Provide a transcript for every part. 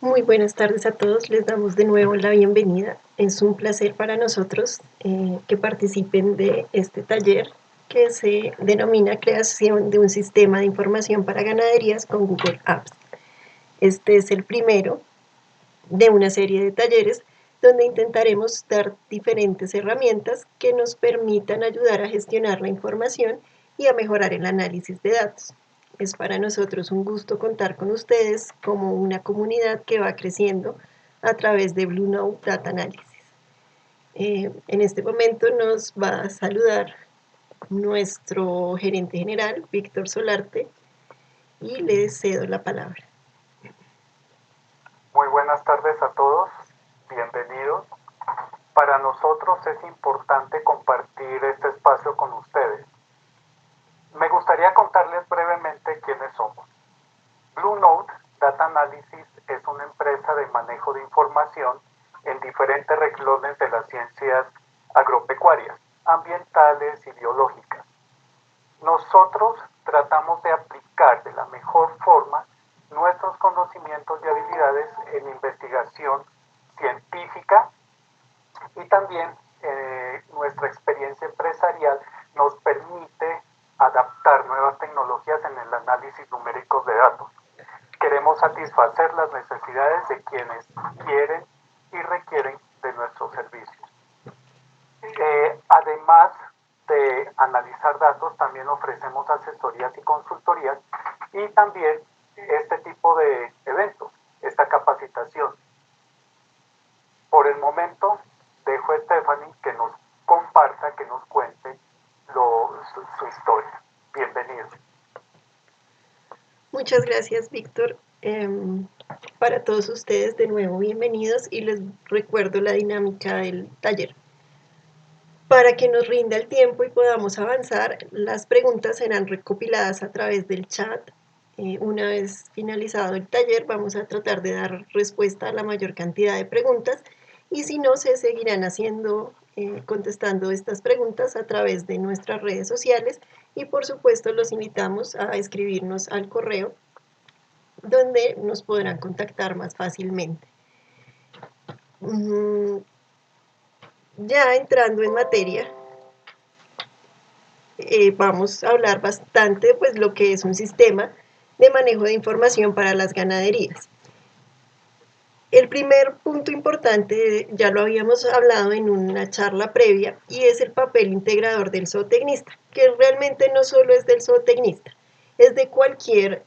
Muy buenas tardes a todos, les damos de nuevo la bienvenida. Es un placer para nosotros que participen de este taller que se denomina Creación de un sistema de información para ganaderías con Google Apps. Este es el primero de una serie de talleres donde intentaremos dar diferentes herramientas que nos permitan ayudar a gestionar la información y a mejorar el análisis de datos. Es para nosotros un gusto contar con ustedes como una comunidad que va creciendo a través de Blue Note Data Analysis. En este momento nos va a saludar nuestro gerente general, Víctor Solarte, y le cedo la palabra. Muy buenas tardes a todos, bienvenidos. Para nosotros es importante compartir este espacio con ustedes. Me gustaría contarles brevemente quiénes somos. Blue Note Data Analysis es una empresa de manejo de información en diferentes renglones de las ciencias agropecuarias, ambientales y biológicas. Nosotros tratamos de aplicar de la mejor forma nuestros conocimientos y habilidades en investigación científica y también nuestra experiencia empresarial nos permite adaptar nuevas tecnologías en el análisis numérico de datos. Queremos satisfacer las necesidades de quienes quieren y requieren de nuestros servicios. Además de analizar datos, también ofrecemos asesorías y consultorías y también este tipo de eventos, esta capacitación. Por el momento, dejo a Stephanie que nos comparta, que nos cuente su historia. Bienvenido. Muchas gracias, Víctor. Para todos ustedes, de nuevo, bienvenidos y les recuerdo la dinámica del taller. Para que nos rinda el tiempo y podamos avanzar, las preguntas serán recopiladas a través del chat. Una vez finalizado el taller, vamos a tratar de dar respuesta a la mayor cantidad de preguntas y si no, se seguirán contestando estas preguntas a través de nuestras redes sociales y por supuesto los invitamos a escribirnos al correo donde nos podrán contactar más fácilmente. Ya entrando en materia, vamos a hablar bastante pues lo que es un sistema de manejo de información para las ganaderías. El primer punto importante, ya lo habíamos hablado en una charla previa, y es el papel integrador del zootecnista, que realmente no solo es del zootecnista, es de cualquier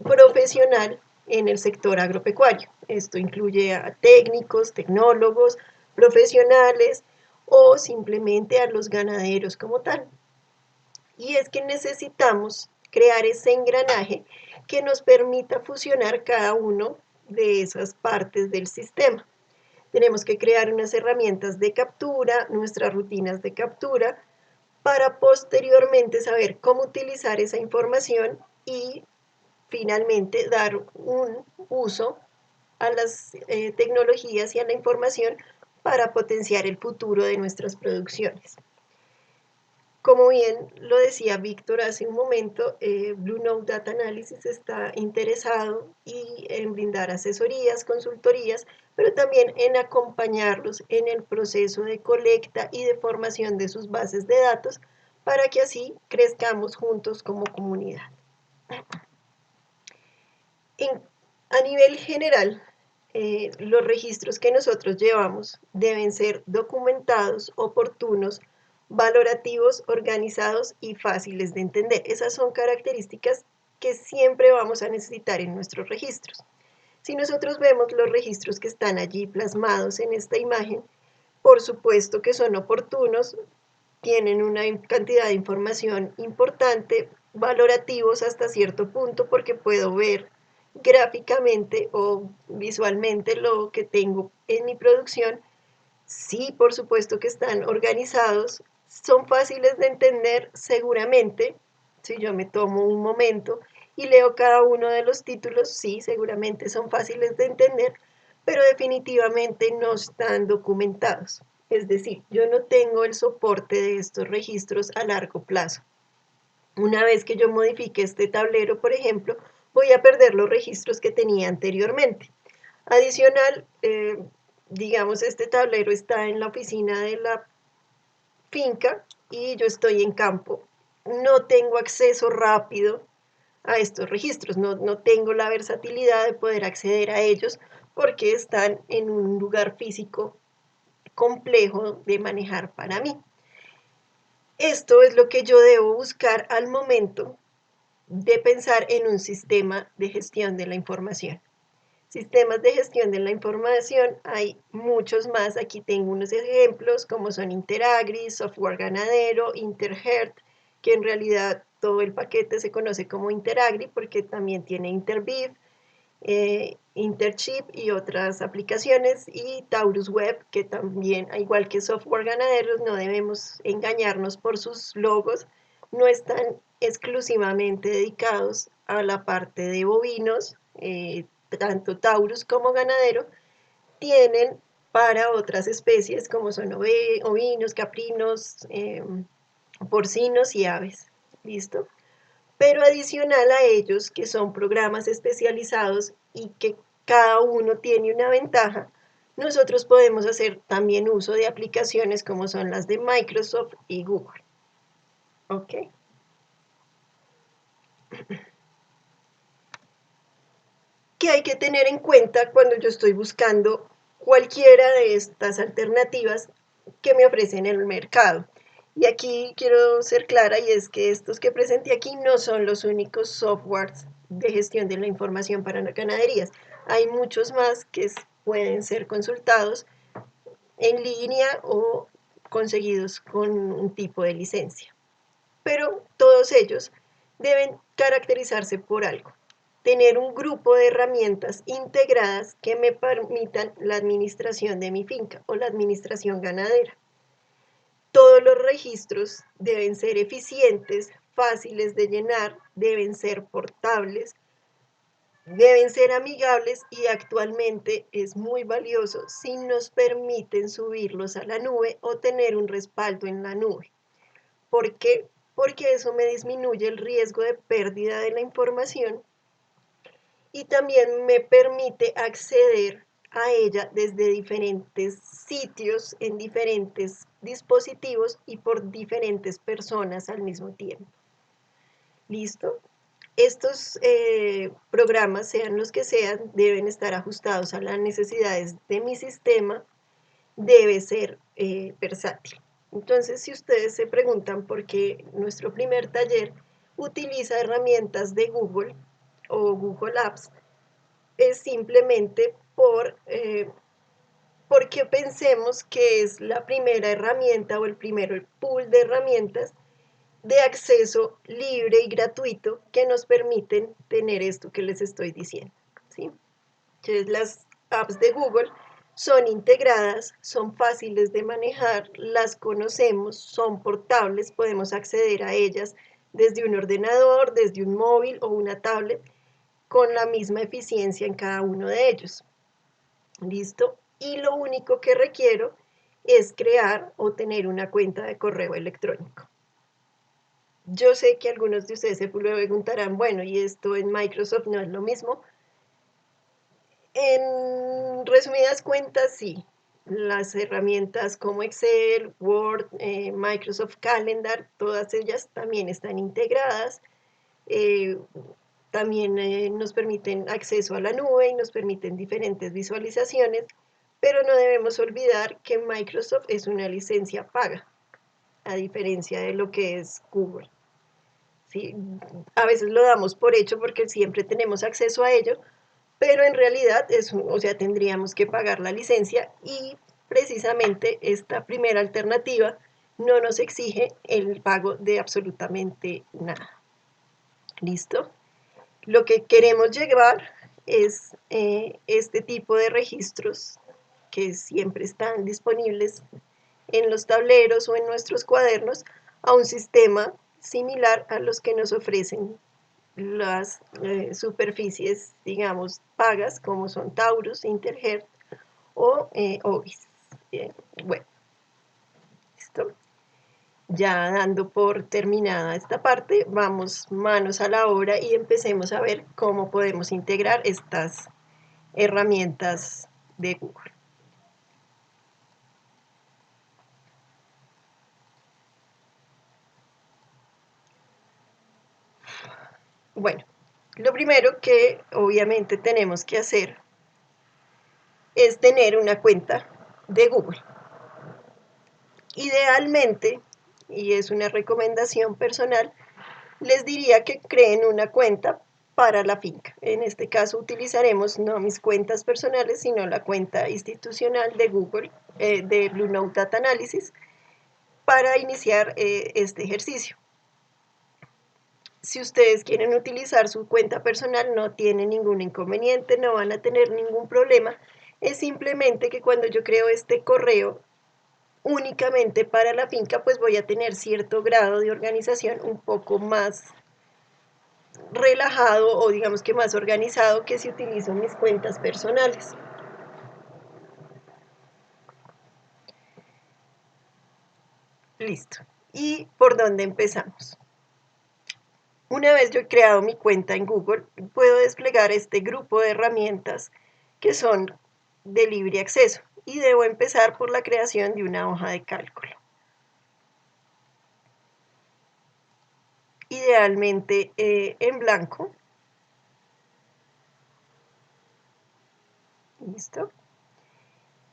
profesional en el sector agropecuario. Esto incluye a técnicos, tecnólogos, profesionales o simplemente a los ganaderos como tal. Y es que necesitamos crear ese engranaje que nos permita fusionar cada uno de esas partes del sistema. Tenemos que crear unas herramientas de captura, nuestras rutinas de captura, para posteriormente saber cómo utilizar esa información y finalmente dar un uso a las tecnologías y a la información para potenciar el futuro de nuestras producciones. Como bien lo decía Víctor hace un momento, Blue Note Data Analysis está interesado en brindar asesorías, consultorías, pero también en acompañarlos en el proceso de colecta y de formación de sus bases de datos para que así crezcamos juntos como comunidad. A nivel general, los registros que nosotros llevamos deben ser documentados, oportunos, valorativos, organizados y fáciles de entender. Esas son características que siempre vamos a necesitar en nuestros registros. Si nosotros vemos los registros que están allí plasmados en esta imagen, por supuesto que son oportunos, tienen una cantidad de información importante, valorativos hasta cierto punto, porque puedo ver gráficamente o visualmente lo que tengo en mi producción. Sí, por supuesto que están organizados, son fáciles de entender seguramente, si yo me tomo un momento y leo cada uno de los títulos, sí, seguramente son fáciles de entender, pero definitivamente no están documentados. Es decir, yo no tengo el soporte de estos registros a largo plazo. Una vez que yo modifique este tablero, por ejemplo, voy a perder los registros que tenía anteriormente. Adicional, digamos, este tablero está en la oficina de la finca y yo estoy en campo. No tengo acceso rápido a estos registros, no tengo la versatilidad de poder acceder a ellos porque están en un lugar físico complejo de manejar para mí. Esto es lo que yo debo buscar al momento de pensar en un sistema de gestión de la información. Sistemas de gestión de la información, hay muchos más. Aquí tengo unos ejemplos como son Interagri, Software Ganadero, Interhert, que en realidad todo el paquete se conoce como Interagri porque también tiene Interviv, Interchip y otras aplicaciones, y Taurus Web, que también, igual que Software Ganaderos, no debemos engañarnos por sus logos, no están exclusivamente dedicados a la parte de bovinos, tanto Taurus como Ganadero tienen para otras especies como son ovinos, caprinos, porcinos y aves. ¿Listo? Pero adicional a ellos, que son programas especializados y que cada uno tiene una ventaja, nosotros podemos hacer también uso de aplicaciones como son las de Microsoft y Google. ¿Ok? ¿Qué hay que tener en cuenta cuando yo estoy buscando cualquiera de estas alternativas que me ofrecen el mercado? Y aquí quiero ser clara, y es que estos que presenté aquí no son los únicos softwares de gestión de la información para ganaderías. Hay muchos más que pueden ser consultados en línea o conseguidos con un tipo de licencia. Pero todos ellos deben caracterizarse por algo: tener un grupo de herramientas integradas que me permitan la administración de mi finca o la administración ganadera. Todos los registros deben ser eficientes, fáciles de llenar, deben ser portables, deben ser amigables, y actualmente es muy valioso si nos permiten subirlos a la nube o tener un respaldo en la nube. ¿Por qué? Porque eso me disminuye el riesgo de pérdida de la información y también me permite acceder a ella desde diferentes sitios, en diferentes dispositivos y por diferentes personas al mismo tiempo. ¿Listo? Estos programas, sean los que sean, deben estar ajustados a las necesidades de mi sistema, debe ser versátil. Entonces, si ustedes se preguntan por qué nuestro primer taller utiliza herramientas de Google o Google Apps, es simplemente porque pensemos que es la primera herramienta o el primero pool de herramientas de acceso libre y gratuito que nos permiten tener esto que les estoy diciendo, ¿sí? Entonces, las apps de Google son integradas, son fáciles de manejar, las conocemos, son portables, podemos acceder a ellas desde un ordenador, desde un móvil o una tablet, con la misma eficiencia en cada uno de ellos. ¿Listo? Y lo único que requiero es crear o tener una cuenta de correo electrónico. Yo sé que algunos de ustedes se preguntarán, bueno, ¿y esto en Microsoft no es lo mismo? En resumidas cuentas, sí. Las herramientas como Excel, Word, Microsoft Calendar, todas ellas también están integradas. Eh, También nos permiten acceso a la nube y nos permiten diferentes visualizaciones, pero no debemos olvidar que Microsoft es una licencia paga, a diferencia de lo que es Google. ¿Sí? A veces lo damos por hecho porque siempre tenemos acceso a ello, pero en realidad tendríamos que pagar la licencia, y precisamente esta primera alternativa no nos exige el pago de absolutamente nada. ¿Listo? Lo que queremos llevar es este tipo de registros que siempre están disponibles en los tableros o en nuestros cuadernos a un sistema similar a los que nos ofrecen las superficies, digamos, pagas, como son Taurus, Interhert o Ovis. Bueno, ¿listo? ya dando por terminada esta parte, vamos manos a la obra y empecemos a ver cómo podemos integrar estas herramientas de Google. Bueno, lo primero que obviamente tenemos que hacer es tener una cuenta de Google. Idealmente, y es una recomendación personal, les diría que creen una cuenta para la finca. En este caso utilizaremos no mis cuentas personales, sino la cuenta institucional de Google, de Blue Note Data Analysis, para iniciar este ejercicio. Si ustedes quieren utilizar su cuenta personal, no tienen ningún inconveniente, no van a tener ningún problema. Es simplemente que cuando yo creo este correo únicamente para la finca, pues voy a tener cierto grado de organización un poco más relajado o digamos que más organizado que si utilizo mis cuentas personales. Listo. ¿Y por dónde empezamos? Una vez yo he creado mi cuenta en Google, puedo desplegar este grupo de herramientas que son de libre acceso y debo empezar por la creación de una hoja de cálculo. Idealmente en blanco. ¿Listo?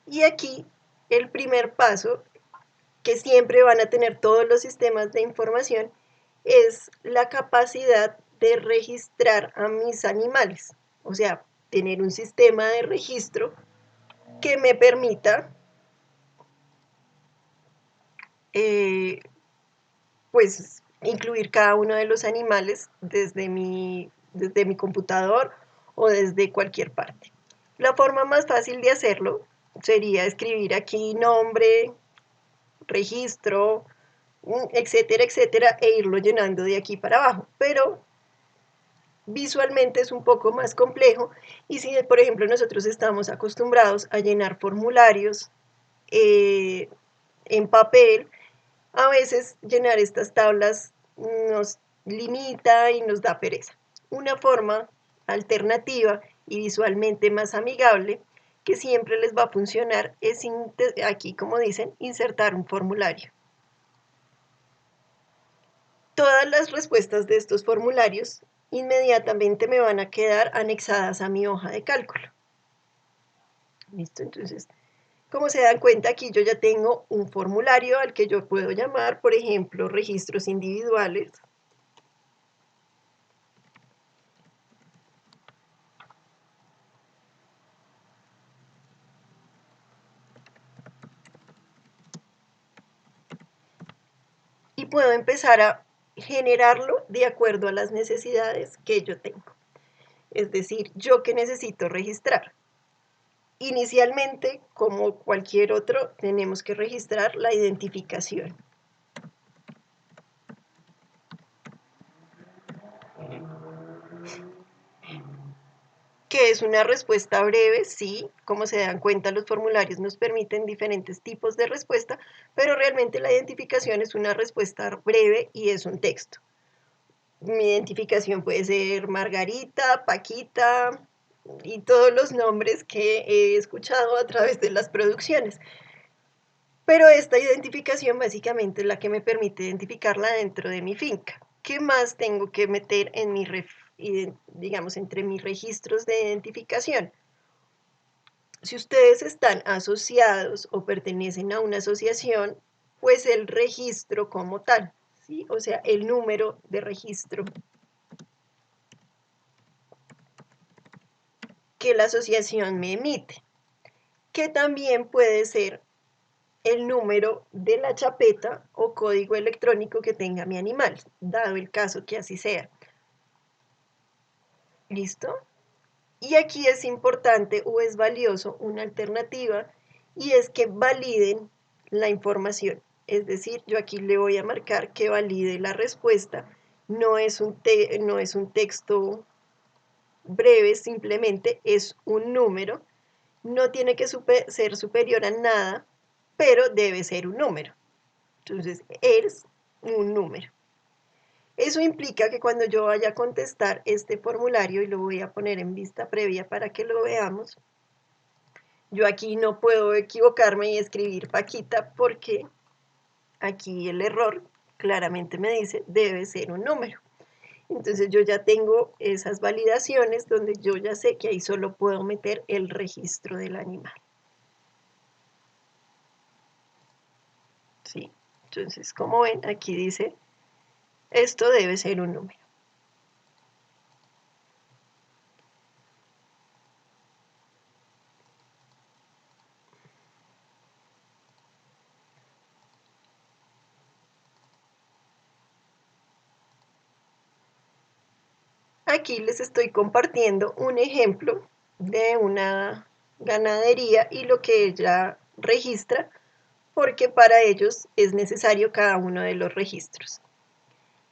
Y aquí el primer paso que siempre van a tener todos los sistemas de información es la capacidad de registrar a mis animales. O sea, tener un sistema de registro que me permita pues incluir cada uno de los animales desde mi computador o desde cualquier parte. La forma más fácil de hacerlo sería escribir aquí nombre, registro, etcétera, etcétera, e irlo llenando de aquí para abajo. Pero visualmente es un poco más complejo y si, por ejemplo, nosotros estamos acostumbrados a llenar formularios en papel, a veces llenar estas tablas nos limita y nos da pereza. Una forma alternativa y visualmente más amigable que siempre les va a funcionar es, aquí como dicen, insertar un formulario. Todas las respuestas de estos formularios inmediatamente me van a quedar anexadas a mi hoja de cálculo. ¿Listo? Entonces, como se dan cuenta, aquí yo ya tengo un formulario al que yo puedo llamar, por ejemplo, registros individuales. Y puedo empezar a generarlo de acuerdo a las necesidades que yo tengo. Es decir, yo que necesito registrar. Inicialmente, como cualquier otro, tenemos que registrar la identificación. Que es una respuesta breve, sí, como se dan cuenta los formularios nos permiten diferentes tipos de respuesta, pero realmente la identificación es una respuesta breve y es un texto. Mi identificación puede ser Margarita, Paquita y todos los nombres que he escuchado a través de las producciones. Pero esta identificación básicamente es la que me permite identificarla dentro de mi finca. ¿Qué más tengo que meter en mi digamos, entre mis registros de identificación? Si ustedes están asociados o pertenecen a una asociación, pues el registro como tal, ¿sí? O sea, el número de registro que la asociación me emite, que también puede ser el número de la chapeta o código electrónico que tenga mi animal, dado el caso que así sea. ¿Listo? Y aquí es importante o es valioso una alternativa y es que validen la información. Es decir, yo aquí le voy a marcar que valide la respuesta. No es un texto breve, simplemente es un número. No tiene que ser superior a nada, pero debe ser un número. Entonces, es un número. Eso implica que cuando yo vaya a contestar este formulario, y lo voy a poner en vista previa para que lo veamos, yo aquí no puedo equivocarme y escribir Paquita porque aquí el error claramente me dice debe ser un número. Entonces yo ya tengo esas validaciones donde yo ya sé que ahí solo puedo meter el registro del animal. ¿Sí? Entonces, como ven, aquí dice, esto debe ser un número. Aquí les estoy compartiendo un ejemplo de una ganadería y lo que ella registra, porque para ellos es necesario cada uno de los registros.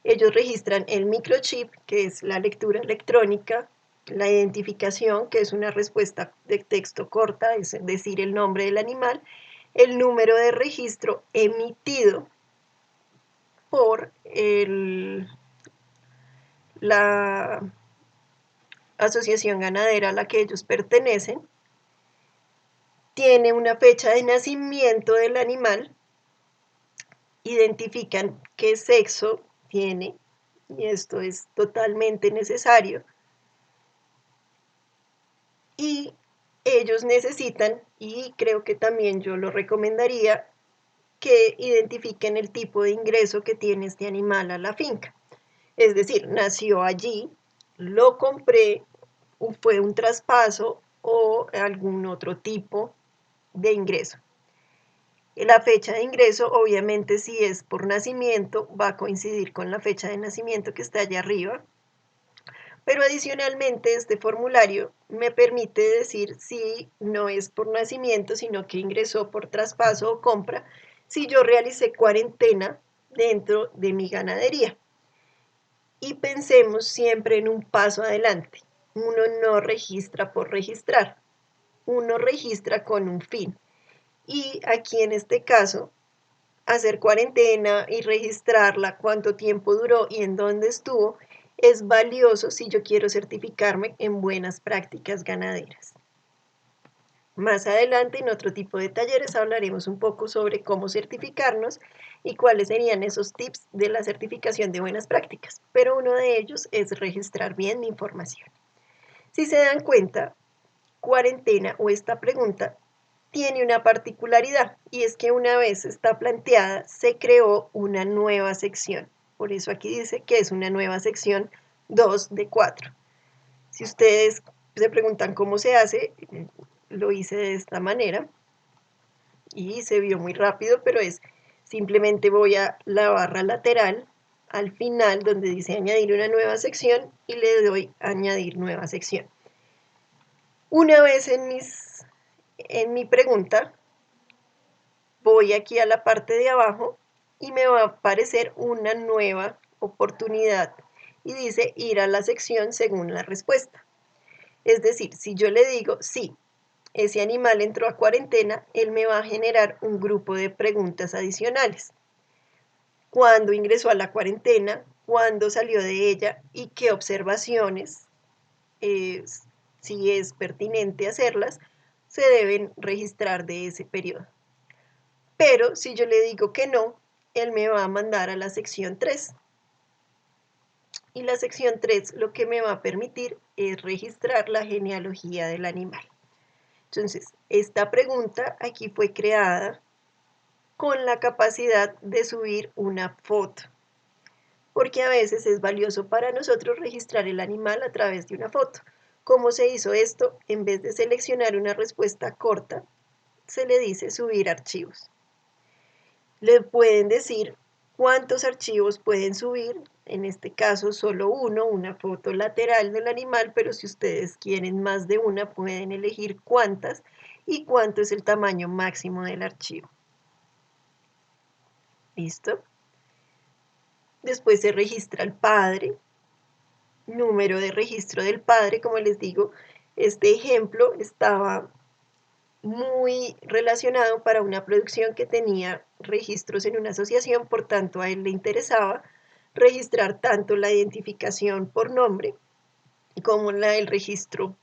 Ellos registran el microchip, que es la lectura electrónica, la identificación, que es una respuesta de texto corta, es decir, el nombre del animal, el número de registro emitido por la asociación ganadera a la que ellos pertenecen, tiene una fecha de nacimiento del animal, identifican qué sexo tiene, y esto es totalmente necesario, y ellos necesitan, y creo que también yo lo recomendaría, que identifiquen el tipo de ingreso que tiene este animal a la finca. Es decir, nació allí, lo compré, fue un traspaso o algún otro tipo de ingreso. La fecha de ingreso, obviamente, si es por nacimiento, va a coincidir con la fecha de nacimiento que está allá arriba. Pero adicionalmente, este formulario me permite decir si no es por nacimiento, sino que ingresó por traspaso o compra, si yo realicé cuarentena dentro de mi ganadería. Y pensemos siempre en un paso adelante. Uno no registra por registrar, uno registra con un fin. Y aquí en este caso, hacer cuarentena y registrarla, cuánto tiempo duró y en dónde estuvo, es valioso si yo quiero certificarme en buenas prácticas ganaderas. Más adelante, en otro tipo de talleres, hablaremos un poco sobre cómo certificarnos y cuáles serían esos tips de la certificación de buenas prácticas, pero uno de ellos es registrar bien mi información. Si se dan cuenta, cuarentena o esta pregunta tiene una particularidad y es que una vez está planteada, se creó una nueva sección. Por eso aquí dice que es una nueva sección 2 de 4. Si ustedes se preguntan cómo se hace, lo hice de esta manera y se vio muy rápido, pero es simplemente voy a la barra lateral al final donde dice añadir una nueva sección y le doy añadir nueva sección. Una vez en mi pregunta, voy aquí a la parte de abajo y me va a aparecer una nueva oportunidad y dice ir a la sección según la respuesta. Es decir, si yo le digo sí, ese animal entró a cuarentena, él me va a generar un grupo de preguntas adicionales. ¿Cuándo ingresó a la cuarentena? ¿Cuándo salió de ella? ¿Y qué observaciones, si es pertinente hacerlas, se deben registrar de ese periodo? Pero si yo le digo que no, él me va a mandar a la sección 3. Y la sección 3 lo que me va a permitir es registrar la genealogía del animal. Entonces, esta pregunta aquí fue creada con la capacidad de subir una foto, porque a veces es valioso para nosotros registrar el animal a través de una foto. ¿Cómo se hizo esto? En vez de seleccionar una respuesta corta, se le dice subir archivos. Le pueden decir cuántos archivos pueden subir, en este caso solo uno, una foto lateral del animal, pero si ustedes quieren más de una, pueden elegir cuántas y cuánto es el tamaño máximo del archivo. ¿Listo? Después se registra el padre, número de registro del padre, como les digo, este ejemplo estaba muy relacionado para una producción que tenía registros en una asociación, por tanto a él le interesaba registrar tanto la identificación por nombre como el registro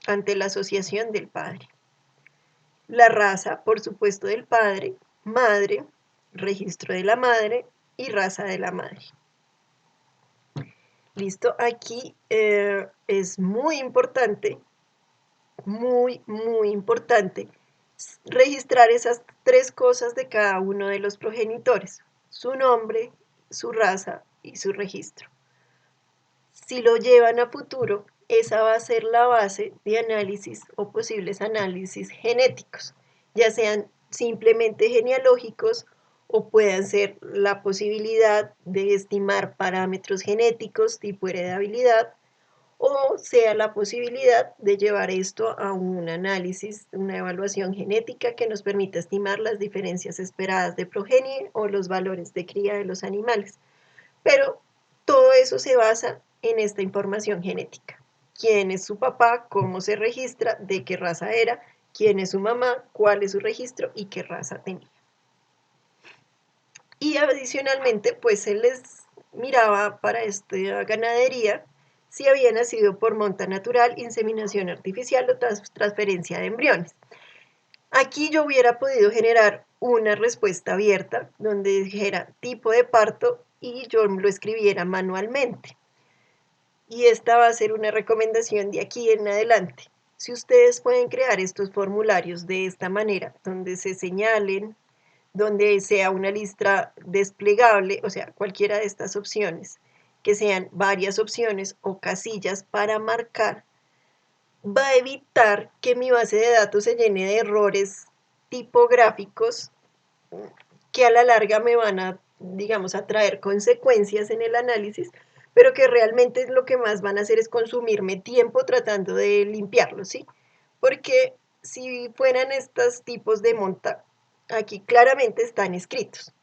ante la asociación del padre. La raza, por supuesto, del padre, madre, registro de la madre y raza de la madre. Listo, aquí es muy importante, muy importante registrar esas tres cosas de cada uno de los progenitores: su nombre, su raza y su registro. Si lo llevan a futuro, esa va a ser la base de análisis o posibles análisis genéticos, ya sean simplemente genealógicos o puedan ser la posibilidad de estimar parámetros genéticos tipo heredabilidad, o sea la posibilidad de llevar esto a un análisis, una evaluación genética que nos permita estimar las diferencias esperadas de progenie o los valores de cría de los animales. Pero todo eso se basa en esta información genética. ¿Quién es su papá? ¿Cómo se registra? ¿De qué raza era? ¿Quién es su mamá? ¿Cuál es su registro? ¿Y qué raza tenía? Y adicionalmente, pues se les miraba para esta ganadería si había nacido por monta natural, inseminación artificial o transferencia de embriones. Aquí yo hubiera podido generar una respuesta abierta donde dijera tipo de parto y yo lo escribiera manualmente. Y esta va a ser una recomendación de aquí en adelante. Si ustedes pueden crear estos formularios de esta manera, donde se señalen, donde sea una lista desplegable, o sea, cualquiera de estas opciones, que sean varias opciones o casillas para marcar, va a evitar que mi base de datos se llene de errores tipográficos que a la larga me van a, digamos, a traer consecuencias en el análisis, pero que realmente lo que más van a hacer es consumirme tiempo tratando de limpiarlo, ¿sí? Porque si fueran estos tipos de monta, aquí claramente están escritos.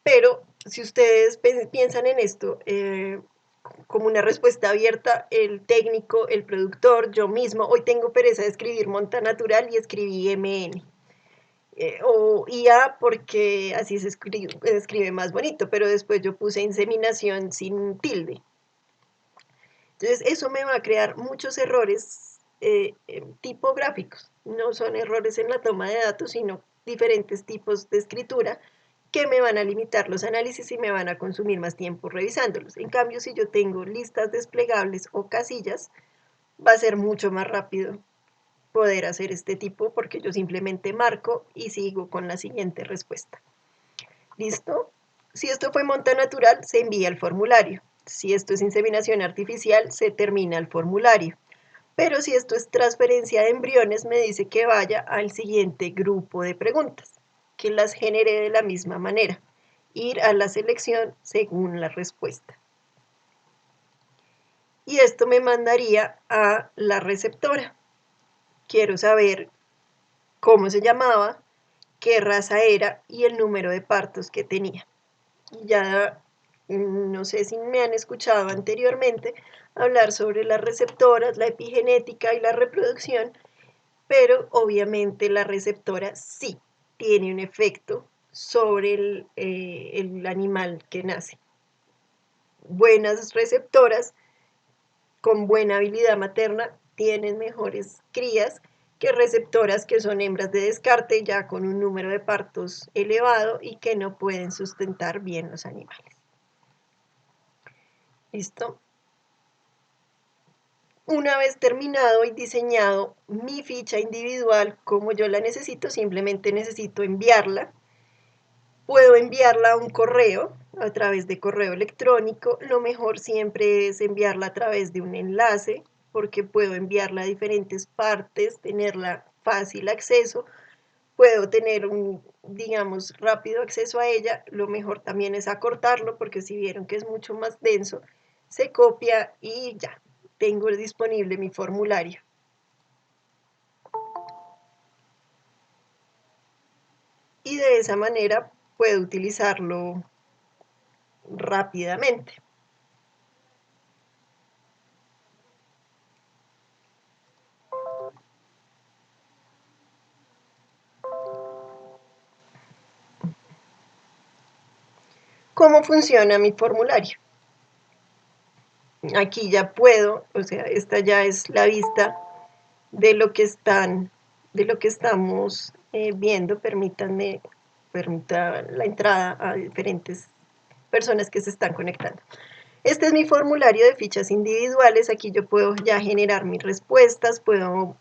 Pero si ustedes piensan en esto como una respuesta abierta, el técnico, el productor, yo mismo, hoy tengo pereza de escribir monta natural y escribí MN. O IA porque así se escribe más bonito, pero después yo puse inseminación sin tilde. Entonces eso me va a crear muchos errores tipográficos. No son errores en la toma de datos, sino diferentes tipos de escritura que me van a limitar los análisis y me van a consumir más tiempo revisándolos. En cambio, si yo tengo listas desplegables o casillas, va a ser mucho más rápido poder hacer este tipo porque yo simplemente marco y sigo con la siguiente respuesta. ¿Listo? Si esto fue monta natural, se envía el formulario. Si esto es inseminación artificial, se termina el formulario. Pero si esto es transferencia de embriones, me dice que vaya al siguiente grupo de preguntas, que las genere de la misma manera. Ir a la selección según la respuesta. Y esto me mandaría a la receptora. Quiero saber cómo se llamaba, qué raza era y el número de partos que tenía. Ya no sé si me han escuchado anteriormente hablar sobre las receptoras, la epigenética y la reproducción, pero obviamente la receptora sí tiene un efecto sobre el animal que nace. Buenas receptoras con buena habilidad materna tienen mejores crías que receptoras que son hembras de descarte ya con un número de partos elevado y que no pueden sustentar bien los animales. ¿Listo? Una vez terminado y diseñado mi ficha individual como yo la necesito, simplemente necesito enviarla. Puedo enviarla a un correo, a través de correo electrónico. Lo mejor siempre es enviarla a través de un enlace, porque puedo enviarla a diferentes partes, tenerla fácil acceso, puedo tener un, digamos, rápido acceso a ella. Lo mejor también es acortarlo, porque si vieron que es mucho más denso, se copia y ya, tengo disponible mi formulario. Y de esa manera puedo utilizarlo rápidamente. cómo funciona mi formulario. Aquí ya puedo, o sea, esta ya es la vista de lo que estamos viendo. Permita la entrada a diferentes personas que se están conectando. Este es mi formulario de fichas individuales. Aquí yo puedo ya generar mis respuestas, puedo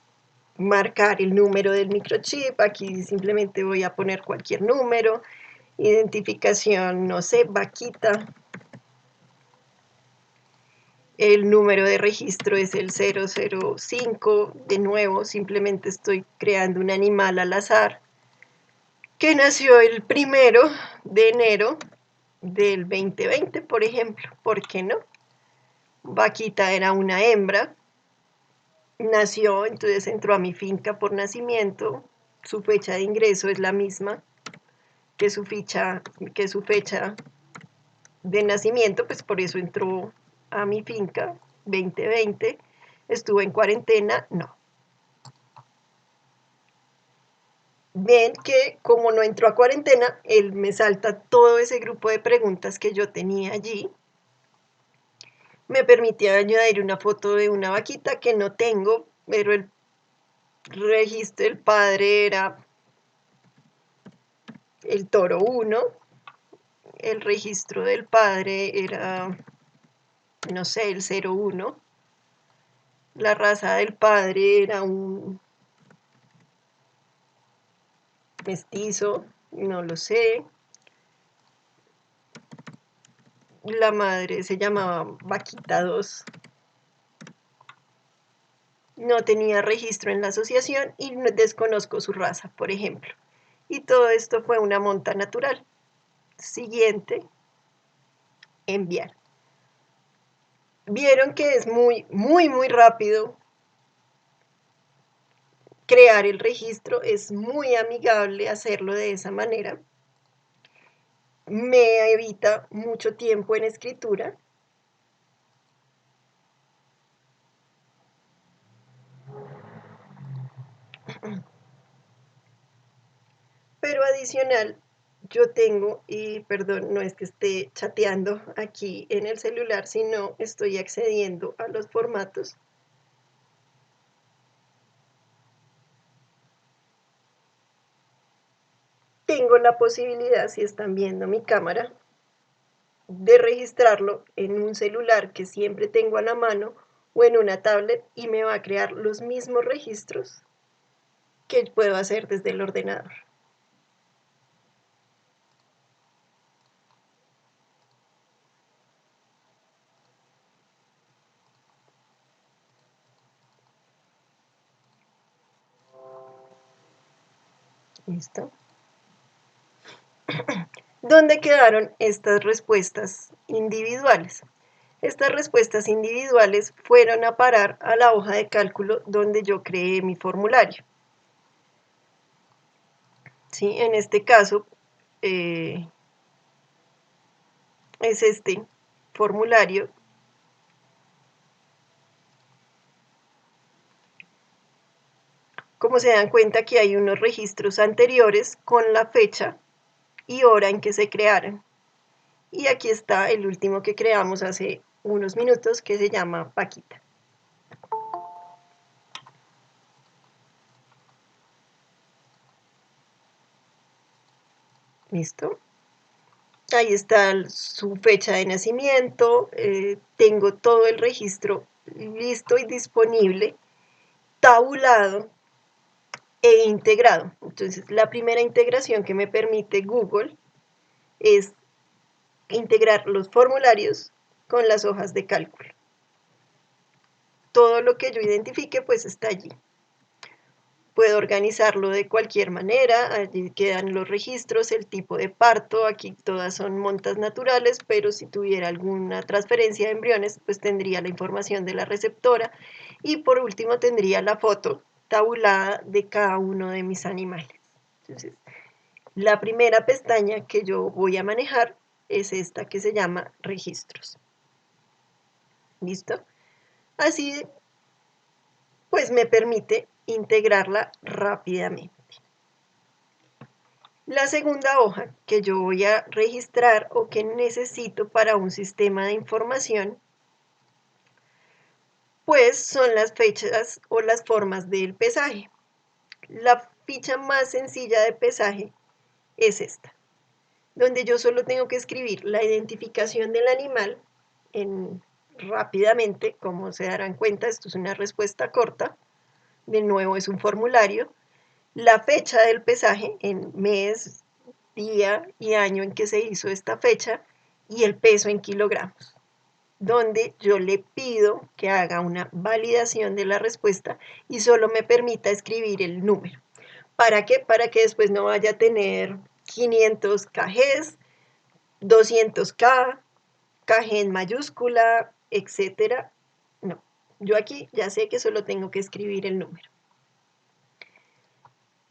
marcar el número del microchip. Aquí simplemente voy a poner cualquier número. Identificación, no sé, vaquita. El número de registro es el 005. De nuevo, simplemente estoy creando un animal al azar que nació el 1 de enero del 2020, por ejemplo. ¿Por qué no? Vaquita era una hembra, nació, entonces entró a mi finca por nacimiento. Su fecha de ingreso es la misma que su fecha de nacimiento, pues por eso entró a mi finca 2020. ¿Estuvo en cuarentena? No. Ven que como no entró a cuarentena, él me salta todo ese grupo de preguntas que yo tenía allí. Me permitía añadir una foto de una vaquita que no tengo, pero el registro del padre era el toro 1, el registro del padre era, no sé, el 01, la raza del padre era un mestizo, no lo sé, la madre se llamaba Vaquita 2, no tenía registro en la asociación y desconozco su raza, por ejemplo. Y todo esto fue una monta natural. Siguiente, enviar. Vieron que es muy rápido crear el registro, es muy amigable hacerlo de esa manera. Me evita mucho tiempo en escritura. Pero adicional, yo tengo, y perdón, no es que esté chateando aquí en el celular, sino estoy accediendo a los formatos. Tengo la posibilidad, si están viendo mi cámara, de registrarlo en un celular que siempre tengo a la mano o en una tablet y me va a crear los mismos registros que puedo hacer desde el ordenador. ¿Listo? ¿Dónde quedaron estas respuestas individuales? Estas respuestas individuales fueron a parar a la hoja de cálculo donde yo creé mi formulario. ¿Sí? En este caso es este formulario. Como se dan cuenta, aquí hay unos registros anteriores con la fecha y hora en que se crearon. Y aquí está el último que creamos hace unos minutos, que se llama Paquita. ¿Listo? Ahí está su fecha de nacimiento. Tengo todo el registro listo y disponible, tabulado e integrado. Entonces, la primera integración que me permite Google es integrar los formularios con las hojas de cálculo. Todo lo que yo identifique, pues está allí. Puedo organizarlo de cualquier manera. Allí quedan los registros, el tipo de parto. Aquí todas son montas naturales, pero si tuviera alguna transferencia de embriones, pues tendría la información de la receptora. Y por último tendría la foto tabulada de cada uno de mis animales. Entonces, la primera pestaña que yo voy a manejar es esta que se llama registros. ¿Listo? Así pues me permite integrarla rápidamente. La segunda hoja que yo voy a registrar o que necesito para un sistema de información, pues son las fechas o las formas del pesaje. La ficha más sencilla de pesaje es esta, donde yo solo tengo que escribir la identificación del animal rápidamente. Como se darán cuenta, esto es una respuesta corta, de nuevo es un formulario, la fecha del pesaje en mes, día y año en que se hizo esta fecha y el peso en kilogramos, donde yo le pido que haga una validación de la respuesta y solo me permita escribir el número. ¿Para qué? Para que después no vaya a tener 500 kgs, 200K, KG en mayúscula, etcétera. No, yo aquí ya sé que solo tengo que escribir el número.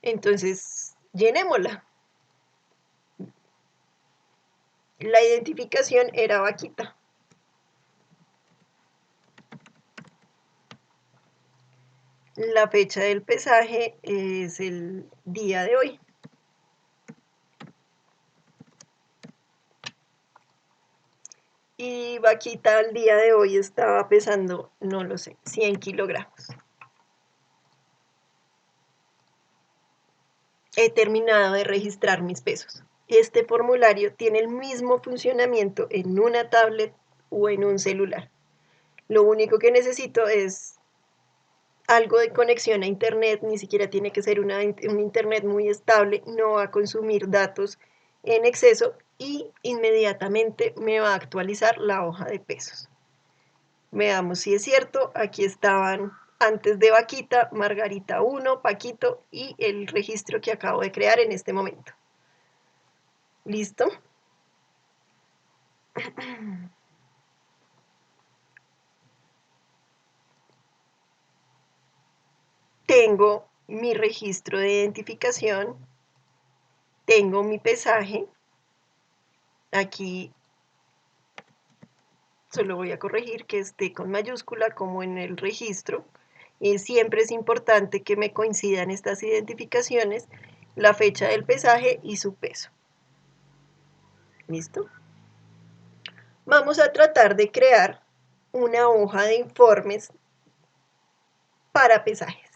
Entonces, llenémosla. La identificación era vaquita. La fecha del pesaje es el día de hoy. Y vaquita al día de hoy estaba pesando, no lo sé, 100 kilogramos. He terminado de registrar mis pesos. Este formulario tiene el mismo funcionamiento en una tablet o en un celular. Lo único que necesito es algo de conexión a internet, ni siquiera tiene que ser un internet muy estable, no va a consumir datos en exceso y inmediatamente me va a actualizar la hoja de pesos. Veamos si es cierto, aquí estaban antes de Vaquita, Margarita 1, Paquito y el registro que acabo de crear en este momento. ¿Listo? Tengo mi registro de identificación, tengo mi pesaje, aquí solo voy a corregir que esté con mayúscula como en el registro. Siempre es importante que me coincidan estas identificaciones, la fecha del pesaje y su peso. ¿Listo? Vamos a tratar de crear una hoja de informes para pesajes.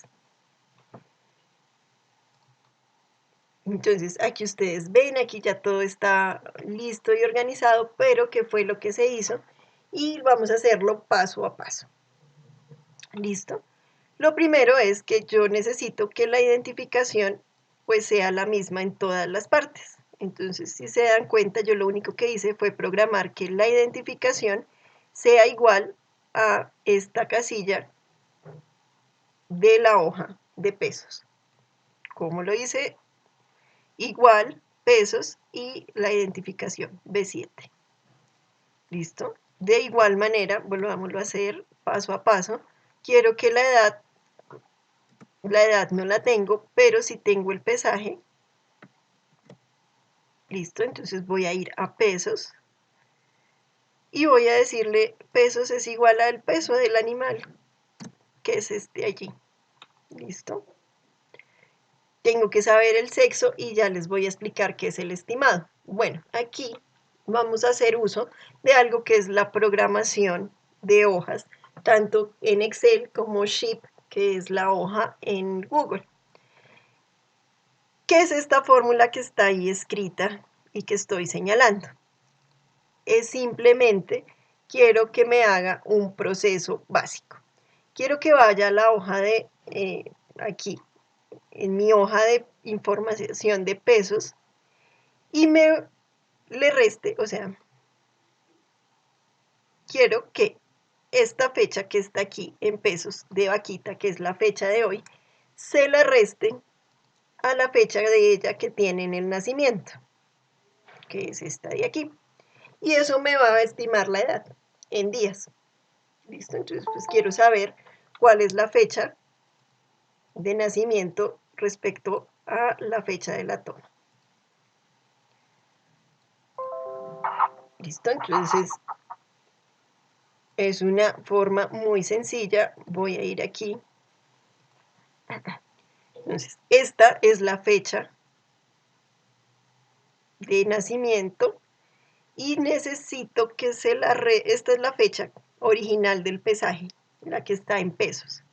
Entonces, aquí ustedes ven, aquí ya todo está listo y organizado, pero ¿qué fue lo que se hizo? Y vamos a hacerlo paso a paso. ¿Listo? Lo primero es que yo necesito que la identificación pues sea la misma en todas las partes. Entonces, si se dan cuenta, yo lo único que hice fue programar que la identificación sea igual a esta casilla de la hoja de pesos. ¿Cómo lo hice? Igual, pesos y la identificación B7. ¿Listo? De igual manera, volvámoslo a hacer paso a paso. Quiero que la edad no la tengo, pero sí tengo el pesaje. Listo, entonces voy a ir a pesos y voy a decirle pesos es igual al peso del animal, que es este allí. Listo. Tengo que saber el sexo y ya les voy a explicar qué es el estimado. Bueno, aquí vamos a hacer uso de algo que es la programación de hojas, tanto en Excel como Sheep, que es la hoja en Google. ¿Qué es esta fórmula que está ahí escrita y que estoy señalando? Es simplemente, quiero que me haga un proceso básico. Quiero que vaya a la hoja de aquí, en mi hoja de información de pesos, y le reste, o sea, quiero que esta fecha que está aquí en pesos de vaquita, que es la fecha de hoy, se la reste a la fecha de ella que tiene en el nacimiento, que es esta de aquí. Y eso me va a estimar la edad en días. ¿Listo? Entonces, pues quiero saber cuál es la fecha de nacimiento respecto a la fecha de la toma. ¿Listo? Entonces, es una forma muy sencilla. Voy a ir aquí. Entonces, esta es la fecha de nacimiento y necesito que esta es la fecha original del pesaje, la que está en pesos,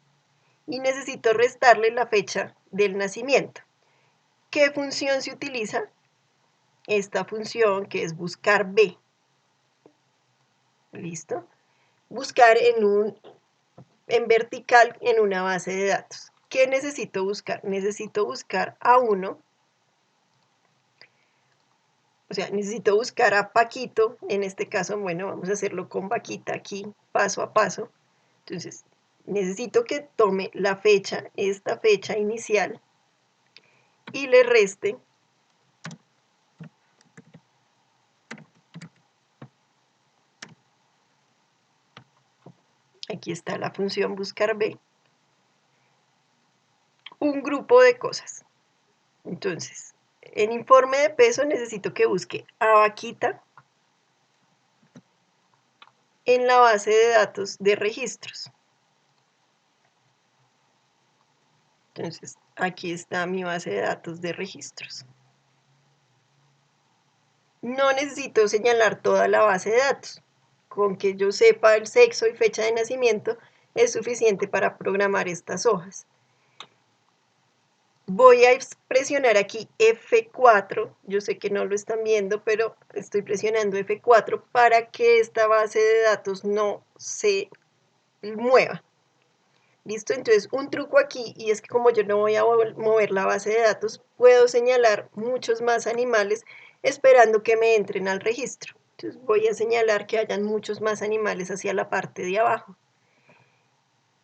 y necesito restarle la fecha del nacimiento. ¿Qué función se utiliza? Esta función que es buscar B. ¿Listo? Buscar en vertical en una base de datos. ¿Qué necesito buscar? Necesito buscar a uno, o sea, necesito buscar a Paquito, en este caso, bueno, vamos a hacerlo con Paquita aquí, paso a paso. Entonces, necesito que tome la fecha, esta fecha inicial, y le reste aquí está la función buscar B, un grupo de cosas. Entonces, en informe de peso necesito que busque a Vaquita en la base de datos de registros. Entonces, aquí está mi base de datos de registros. No necesito señalar toda la base de datos. Con que yo sepa el sexo y fecha de nacimiento es suficiente para programar estas hojas. Voy a presionar aquí F4, yo sé que no lo están viendo, pero estoy presionando F4 para que esta base de datos no se mueva. ¿Listo? Entonces, un truco aquí, y es que como yo no voy a mover la base de datos, puedo señalar muchos más animales esperando que me entren al registro. Entonces, voy a señalar que hayan muchos más animales hacia la parte de abajo.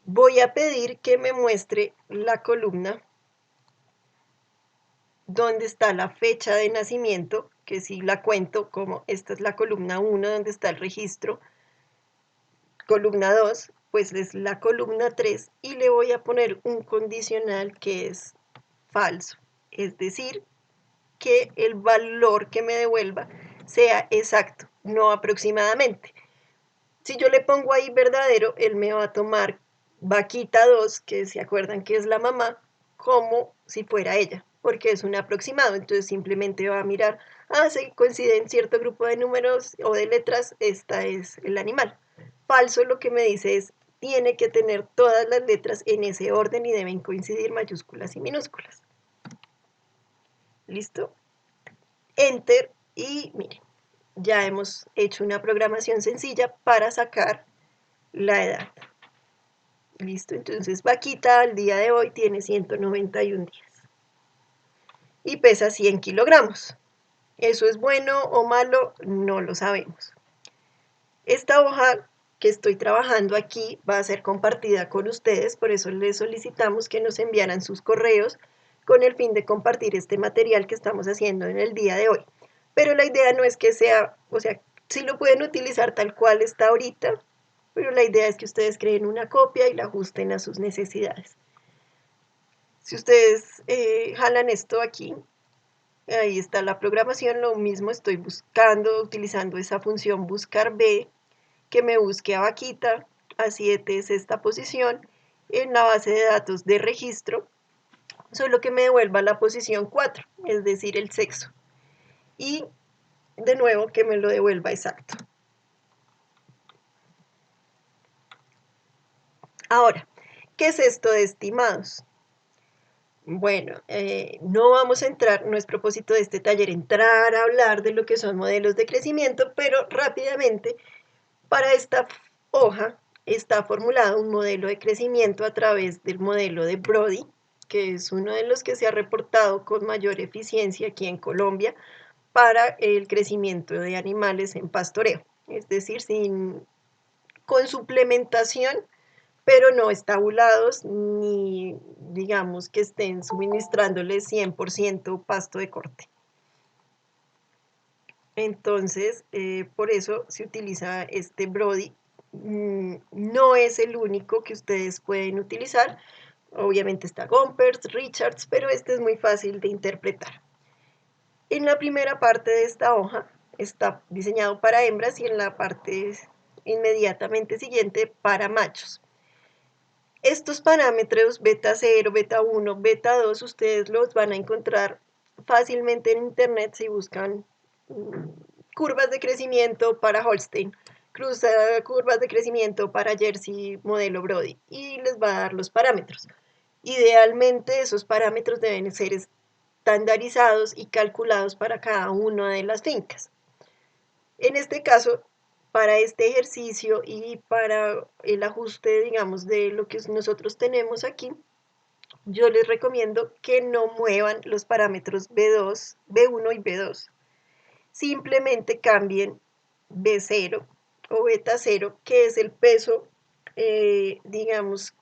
Voy a pedir que me muestre la columna donde está la fecha de nacimiento, que si la cuento como esta es la columna 1 donde está el registro, columna 2, pues es la columna 3 y le voy a poner un condicional que es falso, es decir, que el valor que me devuelva sea exacto, no aproximadamente. Si yo le pongo ahí verdadero, él me va a tomar Vaquita 2, que se acuerdan que es la mamá, como si fuera ella, porque es un aproximado. Entonces simplemente va a mirar, se coincide en cierto grupo de números o de letras, esta es el animal. Falso lo que me dice es, tiene que tener todas las letras en ese orden y deben coincidir mayúsculas y minúsculas. ¿Listo? Enter y miren, ya hemos hecho una programación sencilla para sacar la edad. Listo, entonces Vaquita al día de hoy tiene 191 días y pesa 100 kilogramos. ¿Eso es bueno o malo? No lo sabemos. Esta hoja que estoy trabajando aquí va a ser compartida con ustedes, por eso les solicitamos que nos enviaran sus correos con el fin de compartir este material que estamos haciendo en el día de hoy. Pero la idea no es que sea, o sea, sí lo pueden utilizar tal cual está ahorita, pero la idea es que ustedes creen una copia y la ajusten a sus necesidades. Si ustedes jalan esto aquí, ahí está la programación, lo mismo estoy buscando, utilizando esa función buscar B, que me busque a Vaquita, a 7 es esta posición, en la base de datos de registro, solo que me devuelva la posición 4, es decir, el sexo. Y de nuevo que me lo devuelva exacto. Ahora, ¿qué es esto de estimados? Bueno, no vamos a entrar, no es propósito de este taller entrar a hablar de lo que son modelos de crecimiento, pero rápidamente, para esta hoja está formulado un modelo de crecimiento a través del modelo de Brody, que es uno de los que se ha reportado con mayor eficiencia aquí en Colombia para el crecimiento de animales en pastoreo, es decir, con suplementación pero no estabulados ni digamos que estén suministrándoles 100% pasto de corte. Entonces, por eso se utiliza este Brody. No es el único que ustedes pueden utilizar. Obviamente está Gompers, Richards, pero este es muy fácil de interpretar. En la primera parte de esta hoja está diseñado para hembras y en la parte inmediatamente siguiente para machos. Estos parámetros beta 0, beta 1, beta 2, ustedes los van a encontrar fácilmente en internet si buscan curvas de crecimiento para Holstein, curvas de crecimiento para Jersey modelo Brody y les va a dar los parámetros. Idealmente esos parámetros deben ser estandarizados y calculados para cada una de las fincas. En este caso, para este ejercicio y para el ajuste, digamos, de lo que nosotros tenemos aquí, yo les recomiendo que no muevan los parámetros B2, B1 y B2. Simplemente cambien B0 o beta 0, que es el peso, digamos,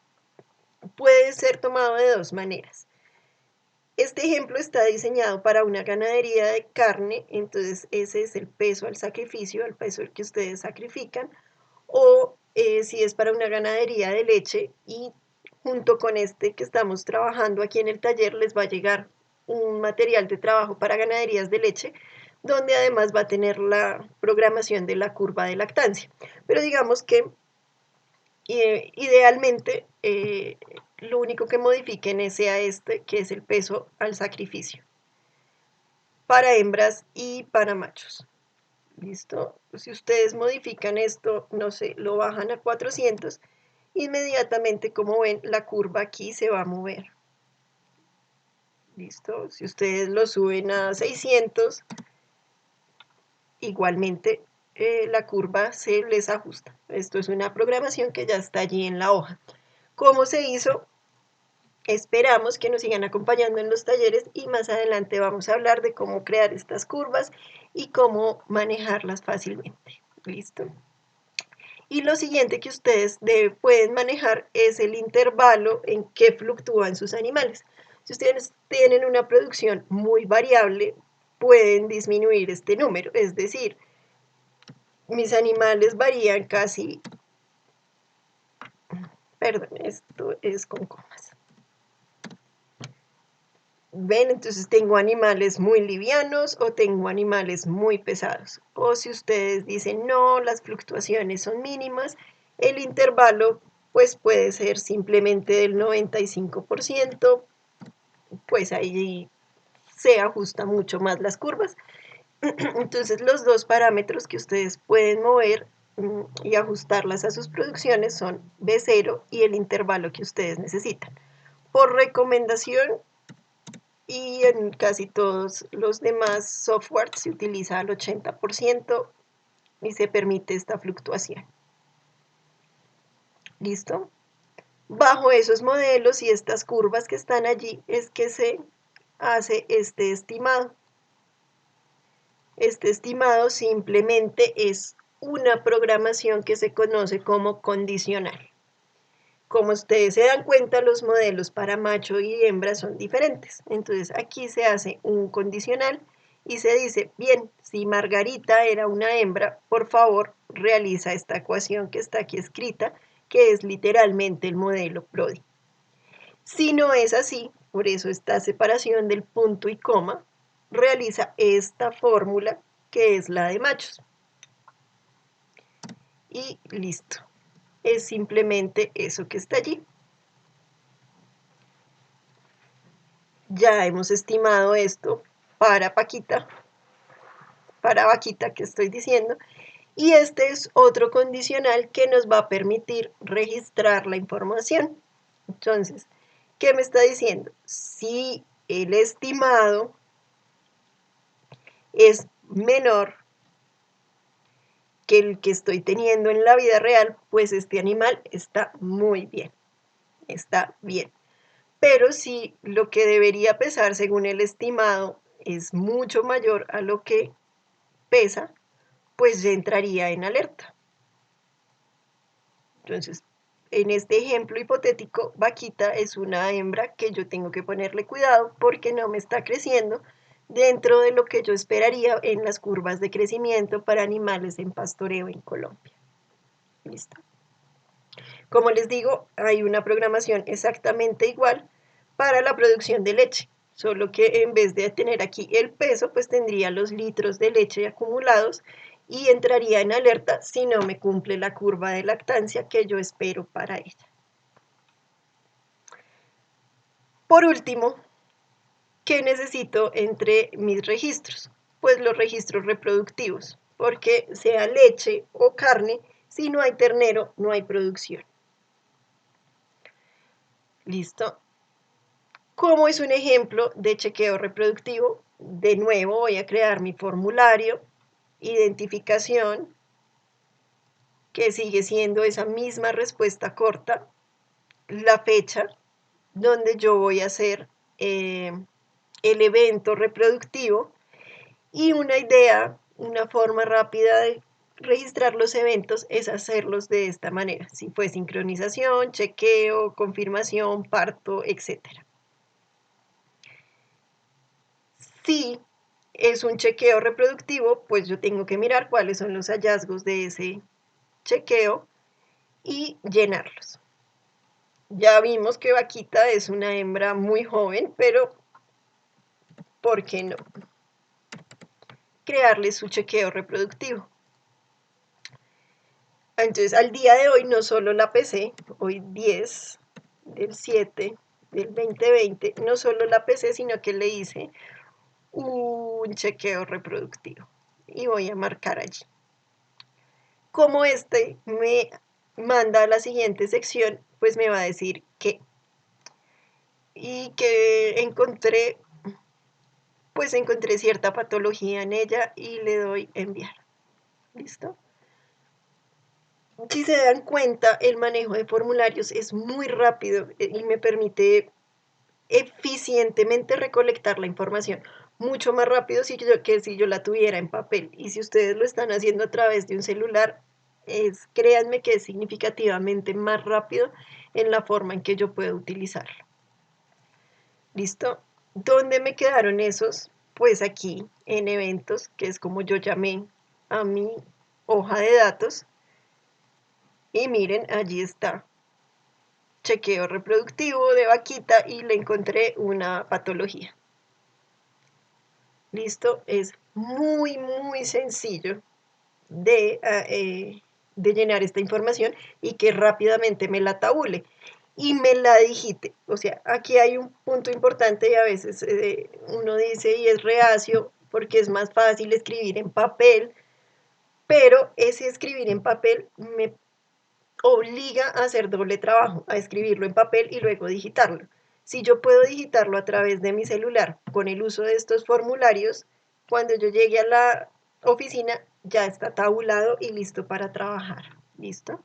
puede ser tomado de dos maneras. Este ejemplo está diseñado para una ganadería de carne, entonces ese es el peso al sacrificio, el peso que ustedes sacrifican, o si es para una ganadería de leche y junto con este que estamos trabajando aquí en el taller les va a llegar un material de trabajo para ganaderías de leche, donde además va a tener la programación de la curva de lactancia. Pero digamos que idealmente lo único que modifiquen sea este, que es el peso al sacrificio, para hembras y para machos. ¿Listo? Si ustedes modifican esto, no sé, lo bajan a 400, inmediatamente, como ven, la curva aquí se va a mover. ¿Listo? Si ustedes lo suben a 600, igualmente la curva se les ajusta. Esto es una programación que ya está allí en la hoja. ¿Cómo se hizo? Esperamos que nos sigan acompañando en los talleres y más adelante vamos a hablar de cómo crear estas curvas y cómo manejarlas fácilmente. ¿Listo? Y lo siguiente que ustedes pueden manejar es el intervalo en que fluctúan sus animales. Si ustedes tienen una producción muy variable, pueden disminuir este número, es decir, mis animales varían casi, perdón, esto es con comas. ¿Ven? Entonces tengo animales muy livianos o tengo animales muy pesados. O si ustedes dicen no, las fluctuaciones son mínimas, el intervalo pues puede ser simplemente del 95%, pues ahí se ajusta mucho más las curvas. Entonces los dos parámetros que ustedes pueden mover y ajustarlas a sus producciones son B0 y el intervalo que ustedes necesitan. Por recomendación, y en casi todos los demás software se utiliza al 80% y se permite esta fluctuación. ¿Listo? Bajo esos modelos y estas curvas que están allí es que se hace este estimado. Este estimado simplemente es una programación que se conoce como condicional. Como ustedes se dan cuenta, los modelos para macho y hembra son diferentes. Entonces aquí se hace un condicional y se dice, bien, si Margarita era una hembra, por favor realiza esta ecuación que está aquí escrita, que es literalmente el modelo Brody. Si no es así, por eso esta separación del punto y coma, realiza esta fórmula que es la de machos. Y listo. Es simplemente eso que está allí. Ya hemos estimado esto para Paquita, para Vaquita que estoy diciendo, y este es otro condicional que nos va a permitir registrar la información. Entonces, ¿qué me está diciendo? Si el estimado es menor que el que estoy teniendo en la vida real, pues este animal está muy bien, está bien. Pero si lo que debería pesar según el estimado es mucho mayor a lo que pesa, pues ya entraría en alerta. Entonces, en este ejemplo hipotético, Vaquita es una hembra que yo tengo que ponerle cuidado porque no me está creciendo dentro de lo que yo esperaría en las curvas de crecimiento para animales en pastoreo en Colombia. ¿Listo? Como les digo, hay una programación exactamente igual para la producción de leche, solo que en vez de tener aquí el peso, pues tendría los litros de leche acumulados y entraría en alerta si no me cumple la curva de lactancia que yo espero para ella. Por último, ¿qué necesito entre mis registros? pues los registros reproductivos, porque sea leche o carne, si no hay ternero, no hay producción. ¿Listo? Como es un ejemplo de chequeo reproductivo, de nuevo voy a crear mi formulario, identificación, que sigue siendo esa misma respuesta corta, la fecha donde yo voy a hacer el evento reproductivo y una idea, una forma rápida de registrar los eventos es hacerlos de esta manera, si fue sincronización, chequeo, confirmación, parto, etc. Si es un chequeo reproductivo, pues yo tengo que mirar cuáles son los hallazgos de ese chequeo y llenarlos. Ya vimos que Vaquita es una hembra muy joven, pero ¿por qué no? Crearle su chequeo reproductivo. Entonces, al día de hoy no solo la pesé, hoy 10 del 7 del 2020, no solo la pesé, sino que le hice un chequeo reproductivo. Y voy a marcar allí. Como este me manda a la siguiente sección, pues me va a decir qué. Y que encontré, pues encontré cierta patología en ella y le doy enviar. ¿Listo? Si se dan cuenta, el manejo de formularios es muy rápido y me permite eficientemente recolectar la información, mucho más rápido que si yo la tuviera en papel. Y si ustedes lo están haciendo a través de un celular, créanme que es significativamente más rápido en la forma en que yo puedo utilizarlo. ¿Listo? ¿Dónde me quedaron esos? Pues aquí en eventos, que es como yo llamé a mi hoja de datos. Y miren, allí está. Chequeo reproductivo de Vaquita y le encontré una patología. Listo, es muy, muy sencillo de llenar esta información y que rápidamente me la tabule y me la digite. O sea, aquí hay un punto importante y a veces uno dice y es reacio porque es más fácil escribir en papel, pero ese escribir en papel me obliga a hacer doble trabajo, a escribirlo en papel y luego digitarlo. Si yo puedo digitarlo a través de mi celular con el uso de estos formularios, cuando yo llegue a la oficina ya está tabulado y listo para trabajar. ¿Listo?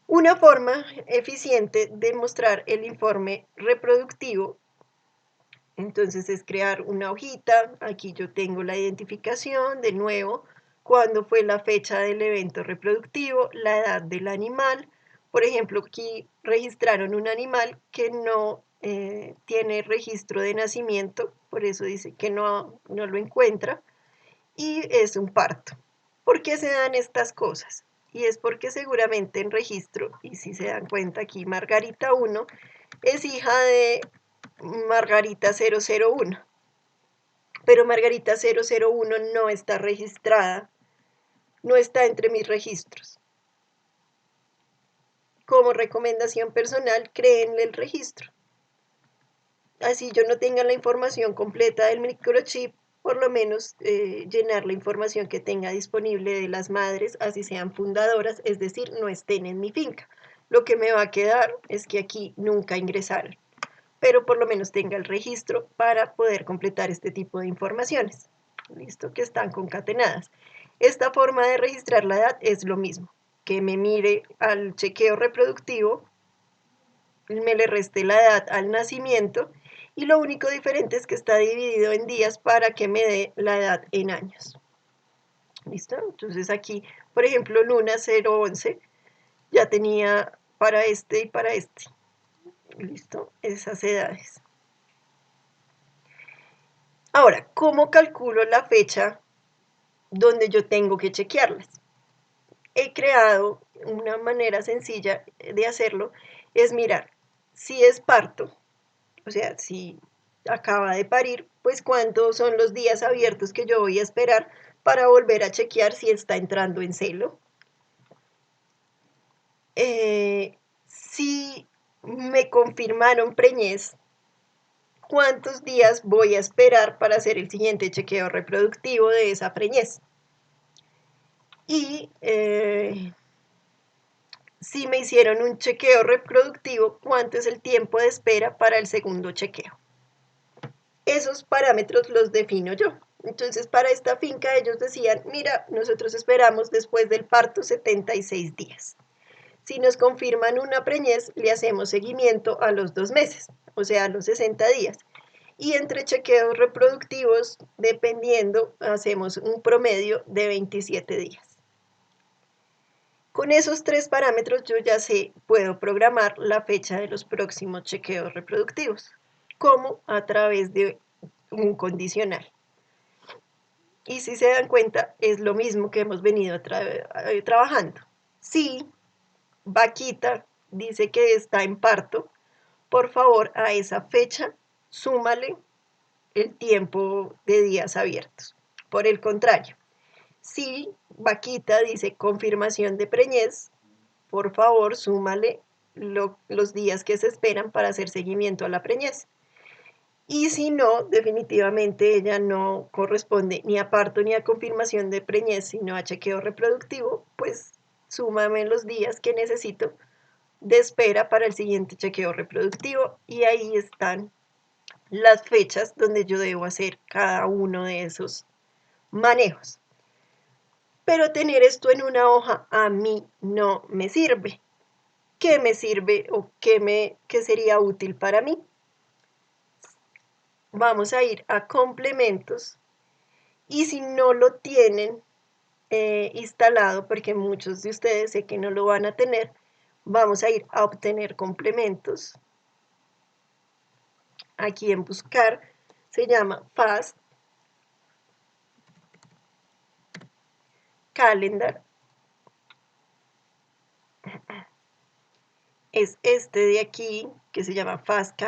Una forma eficiente de mostrar el informe reproductivo, entonces es crear una hojita. Aquí yo tengo la identificación, de nuevo, cuándo fue la fecha del evento reproductivo, la edad del animal. Por ejemplo, aquí registraron un animal que no tiene registro de nacimiento, por eso dice que no lo encuentra, y es un parto. ¿Por qué se dan estas cosas? Y es porque seguramente en registro, y si se dan cuenta aquí, Margarita 1 es hija de Margarita 001, pero Margarita 001 no está registrada, no está entre mis registros. Como recomendación personal, créenle el registro. Así yo no tenga la información completa del microchip, por lo menos llenar la información que tenga disponible de las madres, así sean fundadoras, es decir, no estén en mi finca. Lo que me va a quedar es que aquí nunca ingresaron, pero por lo menos tenga el registro para poder completar este tipo de informaciones. Listo, que están concatenadas. Esta forma de registrar la edad es lo mismo, que me mire al chequeo reproductivo, me le reste la edad al nacimiento y lo único diferente es que está dividido en días para que me dé la edad en años. ¿Listo? Entonces aquí, por ejemplo, Luna 011 ya tenía para este y para este. ¿Listo? Esas edades. Ahora, ¿cómo calculo la fecha donde yo tengo que chequearlas? He creado una manera sencilla de hacerlo, es mirar si es parto, o sea, si acaba de parir, pues cuántos son los días abiertos que yo voy a esperar para volver a chequear si está entrando en celo. Si me confirmaron preñez, cuántos días voy a esperar para hacer el siguiente chequeo reproductivo de esa preñez. Y si me hicieron un chequeo reproductivo, ¿cuánto es el tiempo de espera para el segundo chequeo? Esos parámetros los defino yo. Entonces, para esta finca ellos decían, mira, nosotros esperamos después del parto 76 días. Si nos confirman una preñez, le hacemos seguimiento a los 2 meses, o sea, a los 60 días. Y entre chequeos reproductivos, dependiendo, hacemos un promedio de 27 días. Con esos 3 parámetros yo ya sé, puedo programar la fecha de los próximos chequeos reproductivos, como a través de un condicional. Y si se dan cuenta, es lo mismo que hemos venido trabajando. Si Vaquita dice que está en parto, por favor, a esa fecha, súmale el tiempo de días abiertos. Por el contrario, si Vaquita dice confirmación de preñez, por favor, súmale los días que se esperan para hacer seguimiento a la preñez. Y si no, definitivamente ella no corresponde ni a parto ni a confirmación de preñez, sino a chequeo reproductivo, pues súmame los días que necesito de espera para el siguiente chequeo reproductivo y ahí están las fechas donde yo debo hacer cada uno de esos manejos. Pero tener esto en una hoja a mí no me sirve. ¿Qué me sirve o qué sería útil para mí? Vamos a ir a complementos y si no lo tienen instalado, porque muchos de ustedes sé que no lo van a tener, vamos a ir a obtener complementos. Aquí en buscar se llama Fast Calendar. Es este de aquí que se llama Fast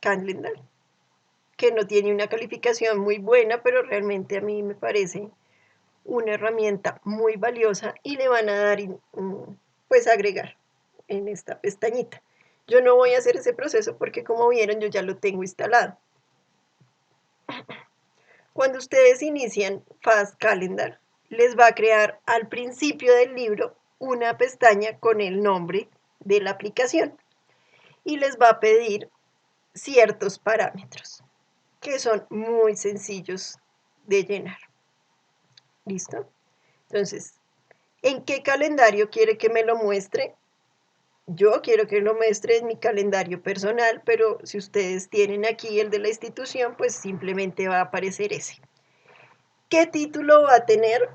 Calendar, que no tiene una calificación muy buena, pero realmente a mí me parece una herramienta muy valiosa y le van a dar, pues agregar en esta pestañita. Yo no voy a hacer ese proceso porque como vieron yo ya lo tengo instalado. Cuando ustedes inician Fast Calendar, les va a crear al principio del libro una pestaña con el nombre de la aplicación y les va a pedir ciertos parámetros que son muy sencillos de llenar. ¿Listo? Entonces, ¿en qué calendario quiere que me lo muestre? Yo quiero que lo muestre en mi calendario personal, pero si ustedes tienen aquí el de la institución, pues simplemente va a aparecer ese. ¿Qué título va a tener?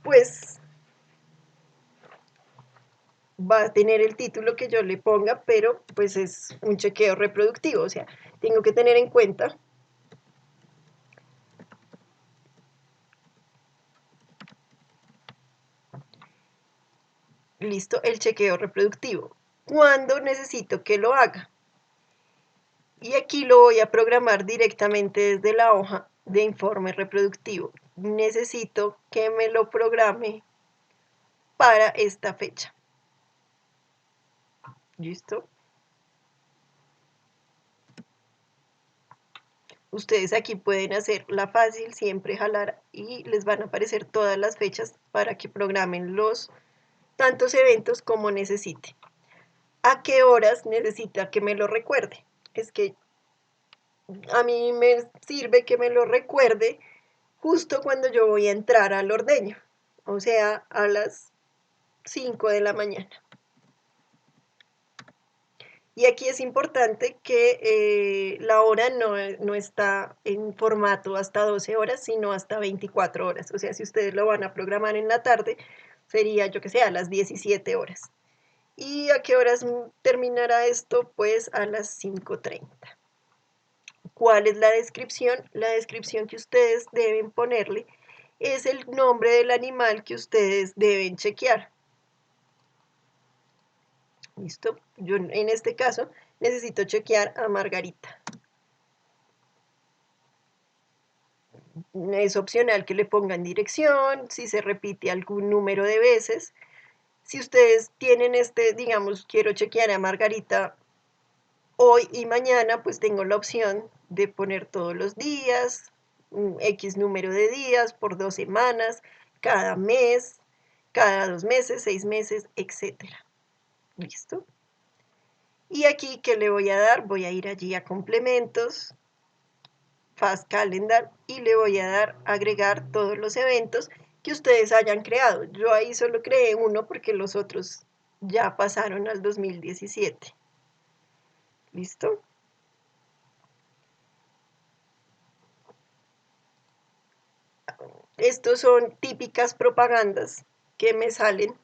Pues va a tener el título que yo le ponga, pero pues es un chequeo reproductivo, o sea, tengo que tener en cuenta listo, el chequeo reproductivo. ¿Cuándo necesito que lo haga? Y aquí lo voy a programar directamente desde la hoja de informe reproductivo. Necesito que me lo programe para esta fecha. ¿Listo? Ustedes aquí pueden hacerla fácil, siempre jalar y les van a aparecer todas las fechas para que programen los tantos eventos como necesite. ¿A qué horas necesita que me lo recuerde? Es que a mí me sirve que me lo recuerde justo cuando yo voy a entrar al ordeño, o sea, a las 5 de la mañana. Y aquí es importante que la hora no está en formato hasta 12 horas, sino hasta 24 horas. O sea, si ustedes lo van a programar en la tarde, sería, yo que sé, a las 17 horas. ¿Y a qué horas terminará esto? Pues a las 5:30. ¿Cuál es la descripción? La descripción que ustedes deben ponerle es el nombre del animal que ustedes deben chequear. ¿Listo? Yo en este caso necesito chequear a Margarita. Es opcional que le pongan dirección, si se repite algún número de veces. Si ustedes tienen digamos, quiero chequear a Margarita hoy y mañana pues tengo la opción de poner todos los días, un X número de días por 2 semanas, cada mes, cada 2 meses, 6 meses, etcétera. ¿Listo? Y aquí, ¿qué le voy a dar? Voy a ir allí a complementos, Fast Calendar, y le voy a dar agregar todos los eventos que ustedes hayan creado. Yo ahí solo creé uno porque los otros ya pasaron al 2017. ¿Listo? Estos son típicas propagandas que me salen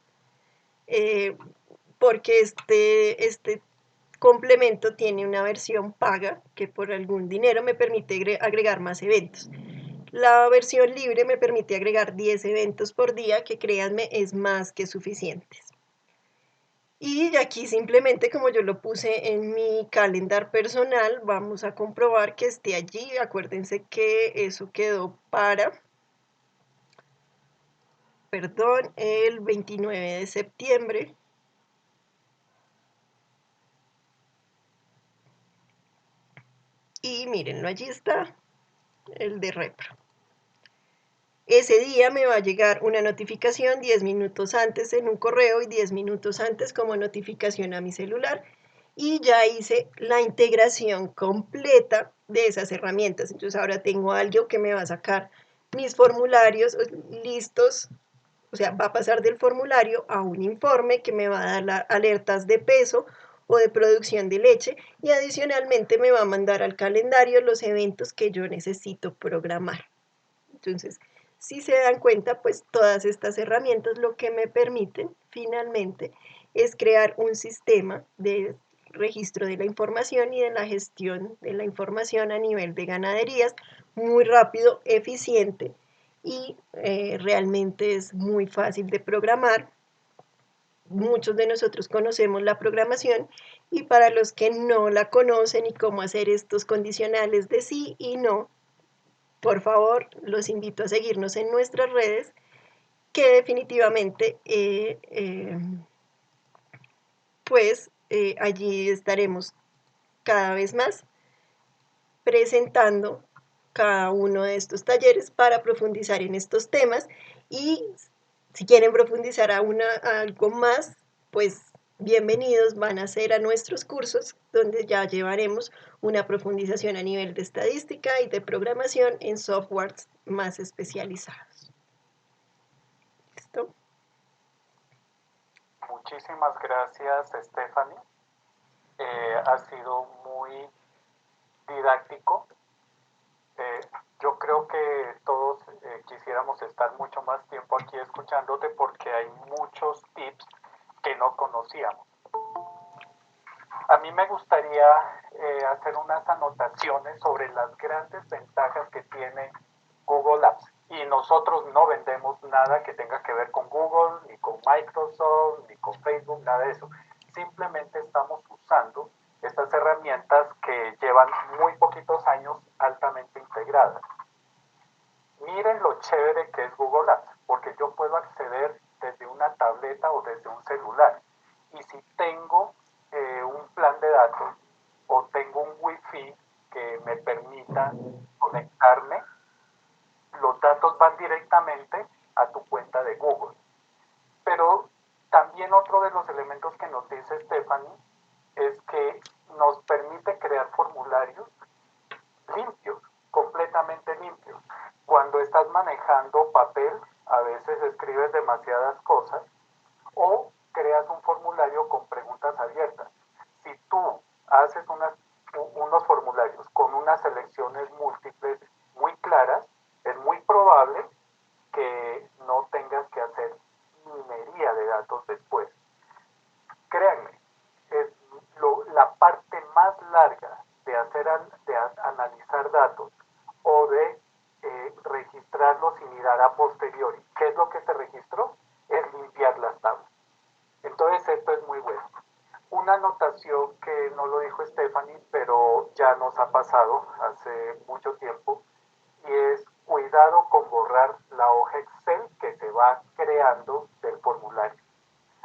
eh, porque este complemento tiene una versión paga que por algún dinero me permite agregar más eventos. La versión libre me permite agregar 10 eventos por día, que créanme es más que suficientes. Y aquí simplemente como yo lo puse en mi calendar personal, vamos a comprobar que esté allí. Acuérdense que eso quedó para, perdón, el 29 de septiembre. Y mírenlo, allí está el de Repro. Ese día me va a llegar una notificación 10 minutos antes en un correo y 10 minutos antes como notificación a mi celular. Y ya hice la integración completa de esas herramientas. Entonces ahora tengo algo que me va a sacar mis formularios listos. O sea, va a pasar del formulario a un informe que me va a dar alertas de peso o de producción de leche y adicionalmente me va a mandar al calendario los eventos que yo necesito programar. Entonces, si se dan cuenta, pues todas estas herramientas lo que me permiten finalmente es crear un sistema de registro de la información y de la gestión de la información a nivel de ganaderías muy rápido, eficiente y realmente es muy fácil de programar. Muchos de nosotros conocemos la programación y para los que no la conocen y cómo hacer estos condicionales de sí y no, por favor, los invito a seguirnos en nuestras redes, que definitivamente, allí estaremos cada vez más presentando cada uno de estos talleres para profundizar en estos temas y si quieren profundizar a algo más, pues bienvenidos van a ser a nuestros cursos donde ya llevaremos una profundización a nivel de estadística y de programación en softwares más especializados. ¿Listo? Muchísimas gracias, Stephanie. Ha sido muy didáctico. Yo creo que todos quisiéramos estar mucho más tiempo aquí escuchándote porque hay muchos tips que no conocíamos. A mí me gustaría hacer unas anotaciones sobre las grandes ventajas que tiene Google Apps. Y nosotros no vendemos nada que tenga que ver con Google, ni con Microsoft, ni con Facebook, nada de eso. Simplemente estamos usando estas herramientas que llevan muy poquitos años altamente integradas. Miren lo chévere que es Google Apps, porque yo puedo acceder desde una tableta o desde un celular. Y si tengo un plan de datos o tengo un wifi que me permita conectarme, los datos van directamente a tu cuenta de Google. Pero también otro de los elementos que nos dice Stephanie es que nos permite crear formularios limpios, completamente limpios. Cuando estás manejando papel, a veces escribes demasiadas cosas o creas un formulario con preguntas abiertas. Si tú haces unos formularios con unas selecciones múltiples muy claras, es muy probable que no tengas que hacer minería de datos después. Créanme, es la parte más larga de analizar datos o de registrarlos y mirar a posteriori. ¿Qué es lo que se registró? Es limpiar las tablas. Entonces esto es muy bueno. Una anotación que no lo dijo Stephanie, pero ya nos ha pasado hace mucho tiempo, y es cuidado con borrar la hoja Excel que se va creando del formulario.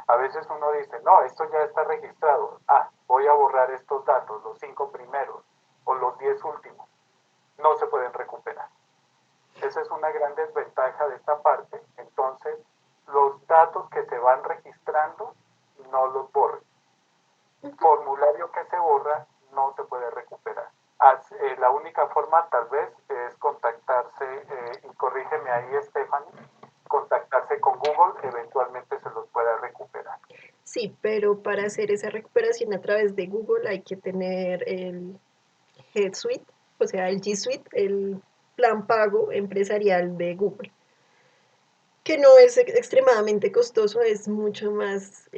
A veces uno dice, no, esto ya está registrado, voy a borrar borrar estos datos, los 5 primeros o los 10 últimos, no se pueden recuperar. Esa es una gran desventaja de esta parte. Entonces, los datos que se van registrando no los borren. Formulario que se borra no se puede recuperar. La única forma tal vez es contactarse, y corrígeme ahí Stephanie, contactarse con Google, eventualmente se los pueda recuperar. Sí, pero para hacer esa recuperación a través de Google hay que tener el G Suite, o sea, el G Suite, el plan pago empresarial de Google, que no es extremadamente costoso, es mucho más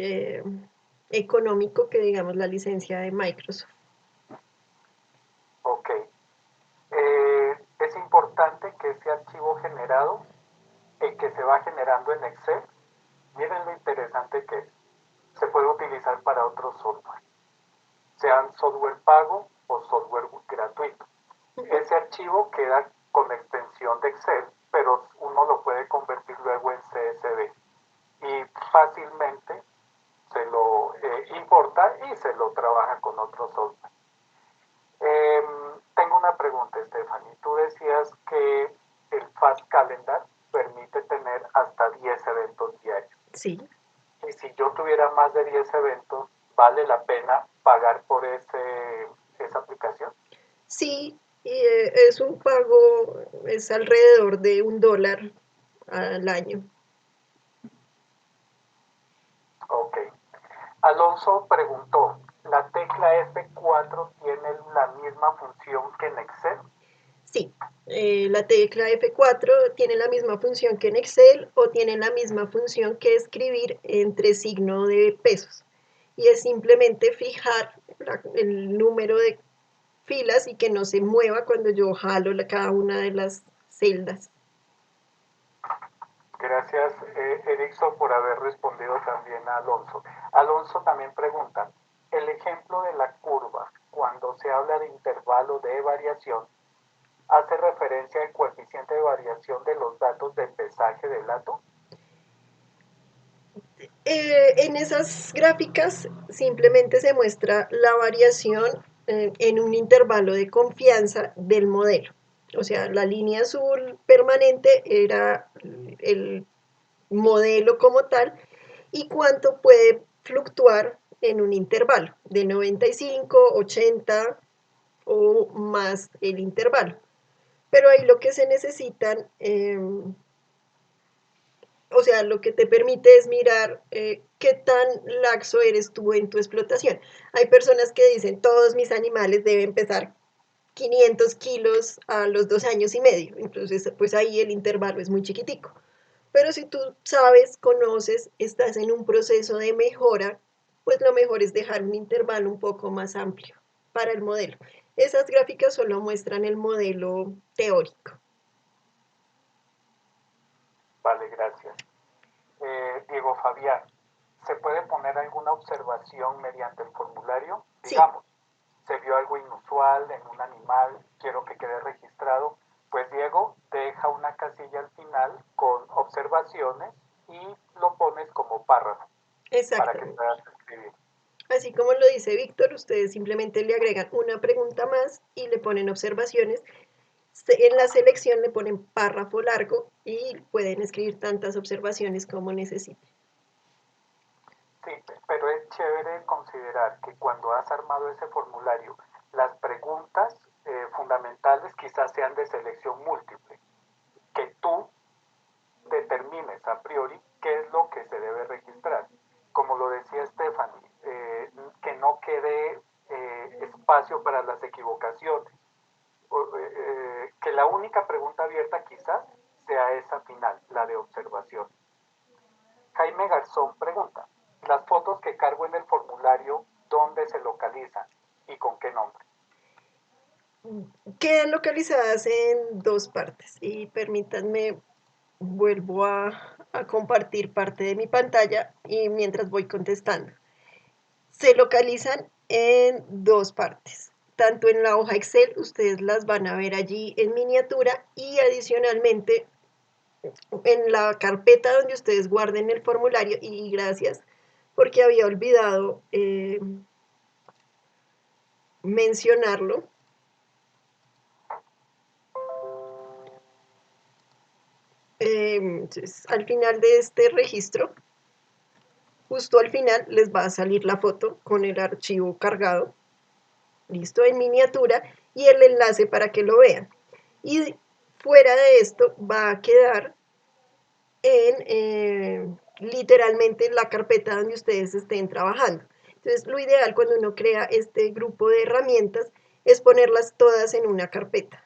económico que, digamos, la licencia de Microsoft. Ok. Es importante que ese archivo generado, el que se va generando en Excel, miren lo interesante que es. Se puede utilizar para otros software, sean software pago o software gratuito. Ese archivo queda con extensión de Excel, pero uno lo puede convertir luego en CSV y fácilmente se lo importa y se lo trabaja con otro software. Tengo una pregunta, Stephanie. Tú decías que el Fast Calendar permite tener hasta 10 eventos diarios. Sí. Y si yo tuviera más de 10 eventos, ¿vale la pena pagar por esa aplicación? Sí, y es un pago, es alrededor de $1 al año. Ok. Alonso preguntó, ¿la tecla F4 tiene la misma función que en Excel? Sí, la tecla F4 tiene la misma función que en Excel o tiene la misma función que escribir entre signo de pesos. Y es simplemente fijar el número de filas y que no se mueva cuando yo jalo cada una de las celdas. Gracias, Erickson, por haber respondido también a Alonso. Alonso también pregunta, el ejemplo de la curva, cuando se habla de intervalo de variación, ¿hace referencia al coeficiente de variación de los datos de pesaje del dato? En esas gráficas simplemente se muestra la variación en un intervalo de confianza del modelo. O sea, la línea azul permanente era el modelo como tal y cuánto puede fluctuar en un intervalo de 95, 80 o más el intervalo. Pero ahí lo que se necesitan, o sea, lo que te permite es mirar qué tan laxo eres tú en tu explotación. Hay personas que dicen, todos mis animales deben pesar 500 kilos a los 2 años y medio. Entonces, pues ahí el intervalo es muy chiquitico. Pero si tú sabes, conoces, estás en un proceso de mejora, pues lo mejor es dejar un intervalo un poco más amplio para el modelo. Esas gráficas solo muestran el modelo teórico. Vale, gracias. Diego Fabián, ¿se puede poner alguna observación mediante el formulario? Sí, Digamos, se vio algo inusual en un animal, quiero que quede registrado. Pues Diego deja una casilla al final con observaciones y lo pones como párrafo para que exactamente. puedas escribir. Así como lo dice Víctor, ustedes simplemente le agregan una pregunta más y le ponen observaciones. En la selección le ponen párrafo largo y pueden escribir tantas observaciones como necesiten. Sí, pero es chévere considerar que cuando has armado ese formulario, las preguntas fundamentales quizás sean de selección múltiple, que tú determines a priori qué es lo que se debe registrar. Como lo decía Stephanie, que no quede espacio para las equivocaciones. Que la única pregunta abierta quizás sea esa final, la de observación. Jaime Garzón pregunta, las fotos que cargo en el formulario, ¿dónde se localizan y con qué nombre? Quedan localizadas en dos partes y permítanme, vuelvo a compartir parte de mi pantalla y mientras voy contestando. Se localizan en dos partes. Tanto en la hoja Excel, ustedes las van a ver allí en miniatura y adicionalmente en la carpeta donde ustedes guarden el formulario y gracias porque había olvidado mencionarlo. Entonces, al final de este registro, justo al final les va a salir la foto con el archivo cargado, listo, en miniatura, y el enlace para que lo vean. Y fuera de esto va a quedar literalmente en la carpeta donde ustedes estén trabajando. Entonces, lo ideal cuando uno crea este grupo de herramientas es ponerlas todas en una carpeta.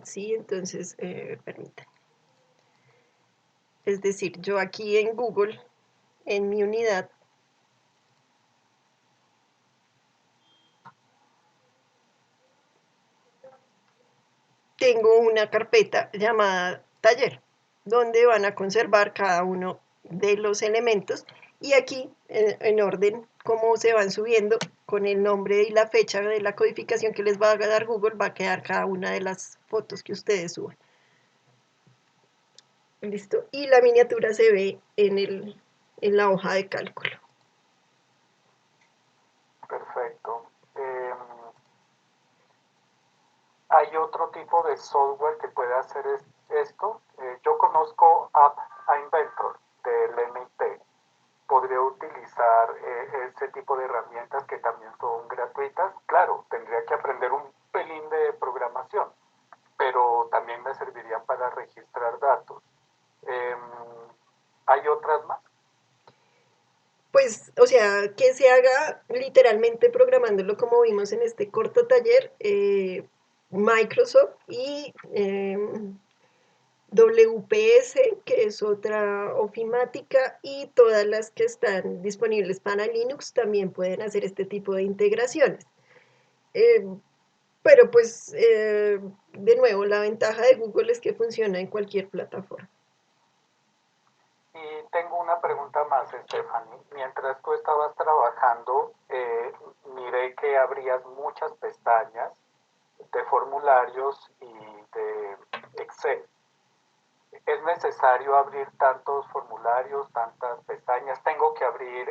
Sí, entonces, permítanme. Es decir, yo aquí en Google, en mi unidad, tengo una carpeta llamada taller, donde van a conservar cada uno de los elementos y aquí en orden como se van subiendo con el nombre y la fecha de la codificación que les va a dar Google, va a quedar cada una de las fotos que ustedes suban. ¿Listo? Y la miniatura se ve en la hoja de cálculo. Perfecto. ¿Hay otro tipo de software que pueda hacer esto? Yo conozco App Inventor del MIT. Podría utilizar ese tipo de herramientas que también son gratuitas. Claro, tendría que aprender un pelín de programación, pero también me servirían para registrar datos. Eh, ¿Hay otras más? Pues, o sea, que se haga literalmente programándolo como vimos en este corto taller, Microsoft y WPS, que es otra ofimática, y todas las que están disponibles para Linux también pueden hacer este tipo de integraciones. Eh, pero pues, de nuevo, la ventaja de Google es que funciona en cualquier plataforma. Y tengo una pregunta más, Stephanie. Mientras tú estabas trabajando, miré que abrías muchas pestañas de formularios y de Excel. ¿Es necesario abrir tantos formularios, tantas pestañas? ¿Tengo que abrir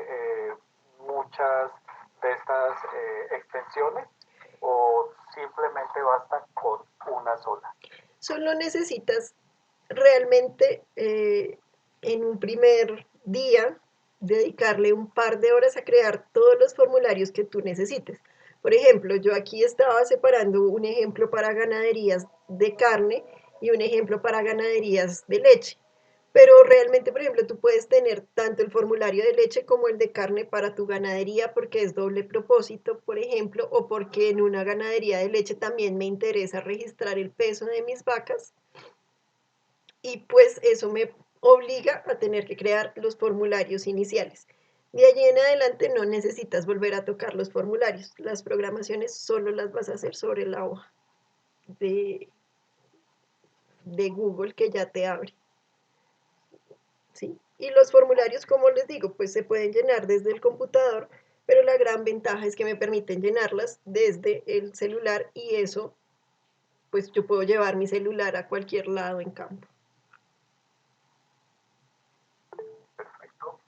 muchas de estas extensiones o simplemente basta con una sola? Solo necesitas realmente en un primer día dedicarle un par de horas a crear todos los formularios que tú necesites. Por ejemplo, yo aquí estaba separando un ejemplo para ganaderías de carne y un ejemplo para ganaderías de leche. Pero realmente, por ejemplo, tú puedes tener tanto el formulario de leche como el de carne para tu ganadería porque es doble propósito, por ejemplo, o porque en una ganadería de leche también me interesa registrar el peso de mis vacas y pues eso me obliga a tener que crear los formularios iniciales. De allí en adelante no necesitas volver a tocar los formularios. Las programaciones solo las vas a hacer sobre la hoja de, de Google que ya te abre. ¿Sí? Y los formularios, como les digo, pues se pueden llenar desde el computador, pero la gran ventaja es que me permiten llenarlas desde el celular y eso, pues yo puedo llevar mi celular a cualquier lado en campo. Perfecto.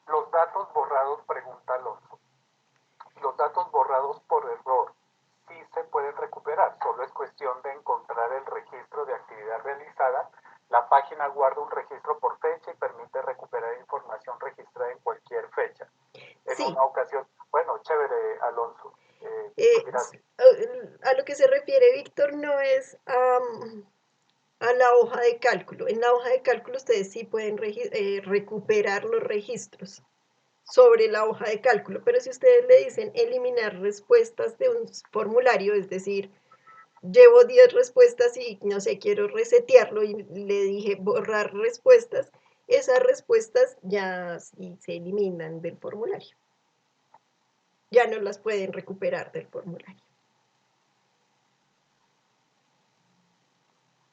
Los datos borrados, pregunta Alonso. Los datos borrados por error sí se pueden recuperar, solo es cuestión de encontrar el registro de actividad realizada. La página guarda un registro por fecha y permite recuperar información registrada en cualquier fecha. En Sí, una ocasión, bueno, chévere, Alonso. Eh, Gracias. a lo que se refiere Víctor no es a la hoja de cálculo. En la hoja de cálculo ustedes sí pueden recuperar los registros sobre la hoja de cálculo, pero si ustedes le dicen eliminar respuestas de un formulario, es decir, llevo 10 respuestas y no sé, quiero resetearlo y le dije borrar respuestas, esas respuestas ya sí se eliminan del formulario, ya no las pueden recuperar del formulario.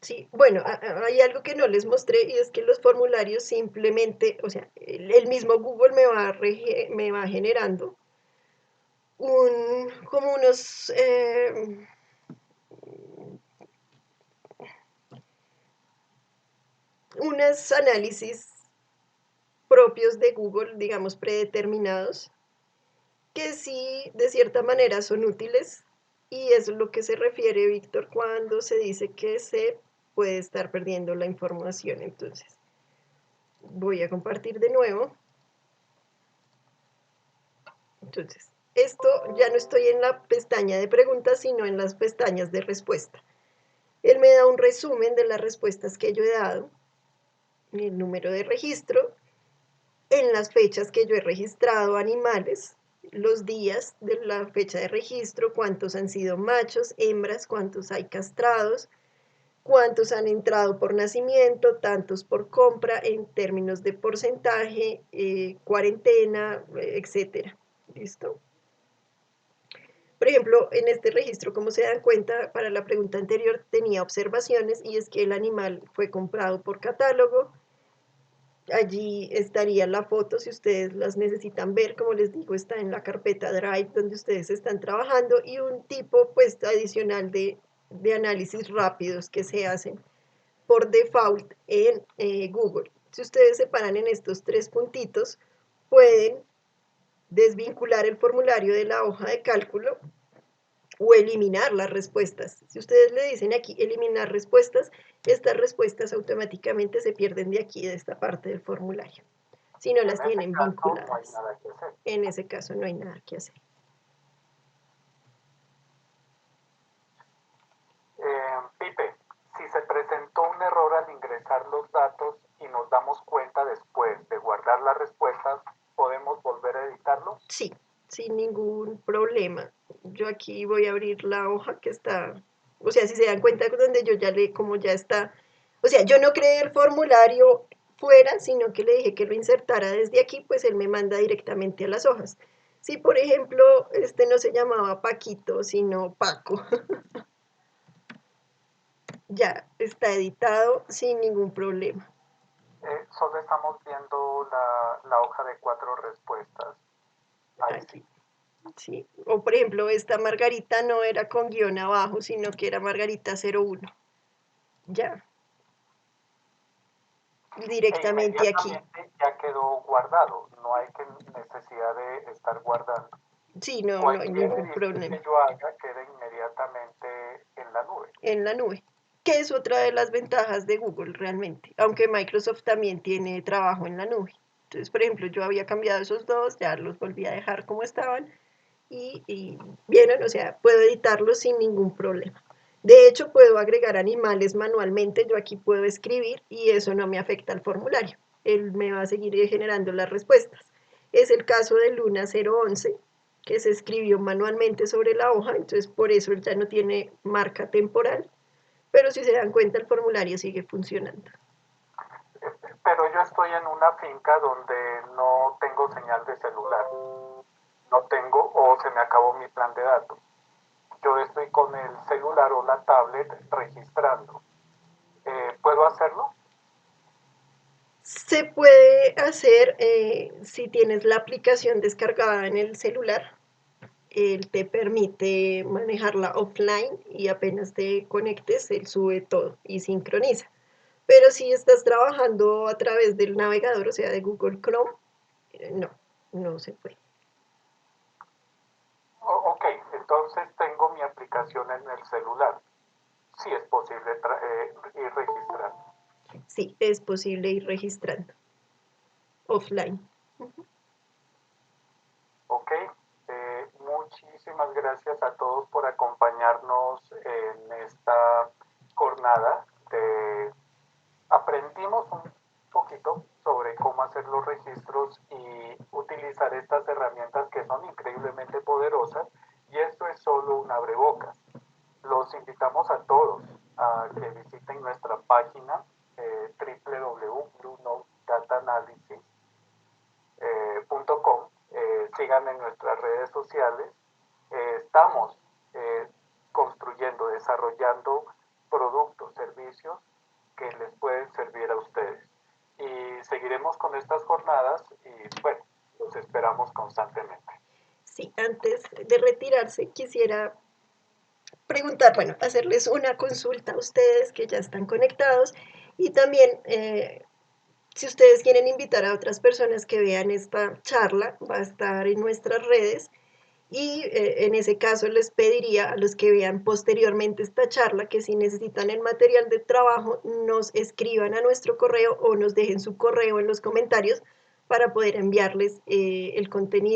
Sí, bueno, hay algo que no les mostré y es que los formularios simplemente, o sea, el mismo Google me va generando como unos, unos análisis propios de Google, digamos, predeterminados, que sí, de cierta manera, son útiles, y eso es lo que se refiere Víctor cuando se dice que se puede estar perdiendo la información. Entonces, voy a compartir de nuevo. Entonces, esto ya no estoy en la pestaña de preguntas, sino en las pestañas de respuesta. Él me da un resumen de las respuestas que yo he dado, el número de registro, en las fechas que yo he registrado animales, los días de la fecha de registro, cuántos han sido machos, hembras, cuántos hay castrados, cuántos han entrado por nacimiento, tantos por compra en términos de porcentaje, cuarentena, etcétera. ¿Listo? Por ejemplo, en este registro, como se dan cuenta, para la pregunta anterior tenía observaciones, y es que el animal fue comprado por catálogo. Allí estaría la foto si ustedes las necesitan ver, como les digo, está en la carpeta Drive donde ustedes están trabajando, y un tipo pues adicional de análisis rápidos que se hacen por default en Google. Si ustedes se paran en estos tres puntitos, pueden desvincular el formulario de la hoja de cálculo o eliminar las respuestas. Si ustedes le dicen aquí eliminar respuestas, estas respuestas automáticamente se pierden de aquí, de esta parte del formulario, si no Y las en ese tienen caso no hay vinculadas. nada que hacer. En ese caso no hay nada que hacer. Pipe, si se presentó un error al ingresar los datos y nos damos cuenta después de guardar las respuestas, ¿podemos volver a editarlo? Sí, sin ningún problema. Yo aquí voy a abrir la hoja que está, o sea, si se dan cuenta donde yo ya le, como ya está, o sea, yo no creé el formulario fuera, sino que le dije que lo insertara desde aquí, pues él me manda directamente a las hojas. Si, por ejemplo, este no se llamaba Paquito, sino Paco, ya está editado sin ningún problema. Solo estamos viendo la hoja de 4 respuestas. Ahí sí. Aquí, sí. O, por ejemplo, esta Margarita no era con guión abajo, sino que era Margarita 01. Ya, E directamente aquí. inmediatamente ya quedó guardado. No hay que necesidad de estar guardando. Sí, no, no hay Cualquier ningún edición que problema. yo haga queda inmediatamente en la nube. En la nube, que es otra de las ventajas de Google realmente, aunque Microsoft también tiene trabajo en la nube. Entonces, por ejemplo, yo había cambiado esos dos, ya los volví a dejar como estaban, y vieron, o sea, puedo editarlos sin ningún problema. De hecho, puedo agregar animales manualmente, yo aquí puedo escribir y eso no me afecta al formulario. Él me va a seguir generando las respuestas. Es el caso de Luna 011, que se escribió manualmente sobre la hoja, entonces por eso él ya no tiene marca temporal, pero si se dan cuenta el formulario sigue funcionando. Pero yo estoy en una finca donde no tengo señal de celular. No tengo o se me acabó mi plan de datos. Yo estoy con el celular o la tablet registrando. ¿Puedo hacerlo? Se puede hacer si tienes la aplicación descargada en el celular. Él te permite manejarla offline y apenas te conectes, él sube todo y sincroniza. Pero si estás trabajando a través del navegador, o sea, de Google Chrome, no, no se puede. Ok, entonces tengo mi aplicación en el celular. Sí es posible ir registrando. Sí, es posible ir registrando offline. Ok, muchísimas gracias a todos por acompañarnos en esta jornada. Aprendimos un poquito sobre cómo hacer los registros y utilizar estas herramientas que son increíblemente poderosas, y esto es solo un abrebocas. Los invitamos a todos a que visiten nuestra página www.bluenotedatanalysis.com. Sigan en nuestras redes sociales. Estamos construyendo, desarrollando productos, servicios que les pueden servir a ustedes. Y seguiremos con estas jornadas y bueno, los esperamos constantemente. Sí, antes de retirarse quisiera preguntar, bueno, hacerles una consulta a ustedes que ya están conectados, Y también, si ustedes quieren invitar a otras personas que vean esta charla, va a estar en nuestras redes y en ese caso les pediría a los que vean posteriormente esta charla que si necesitan el material de trabajo nos escriban a nuestro correo o nos dejen su correo en los comentarios para poder enviarles el contenido.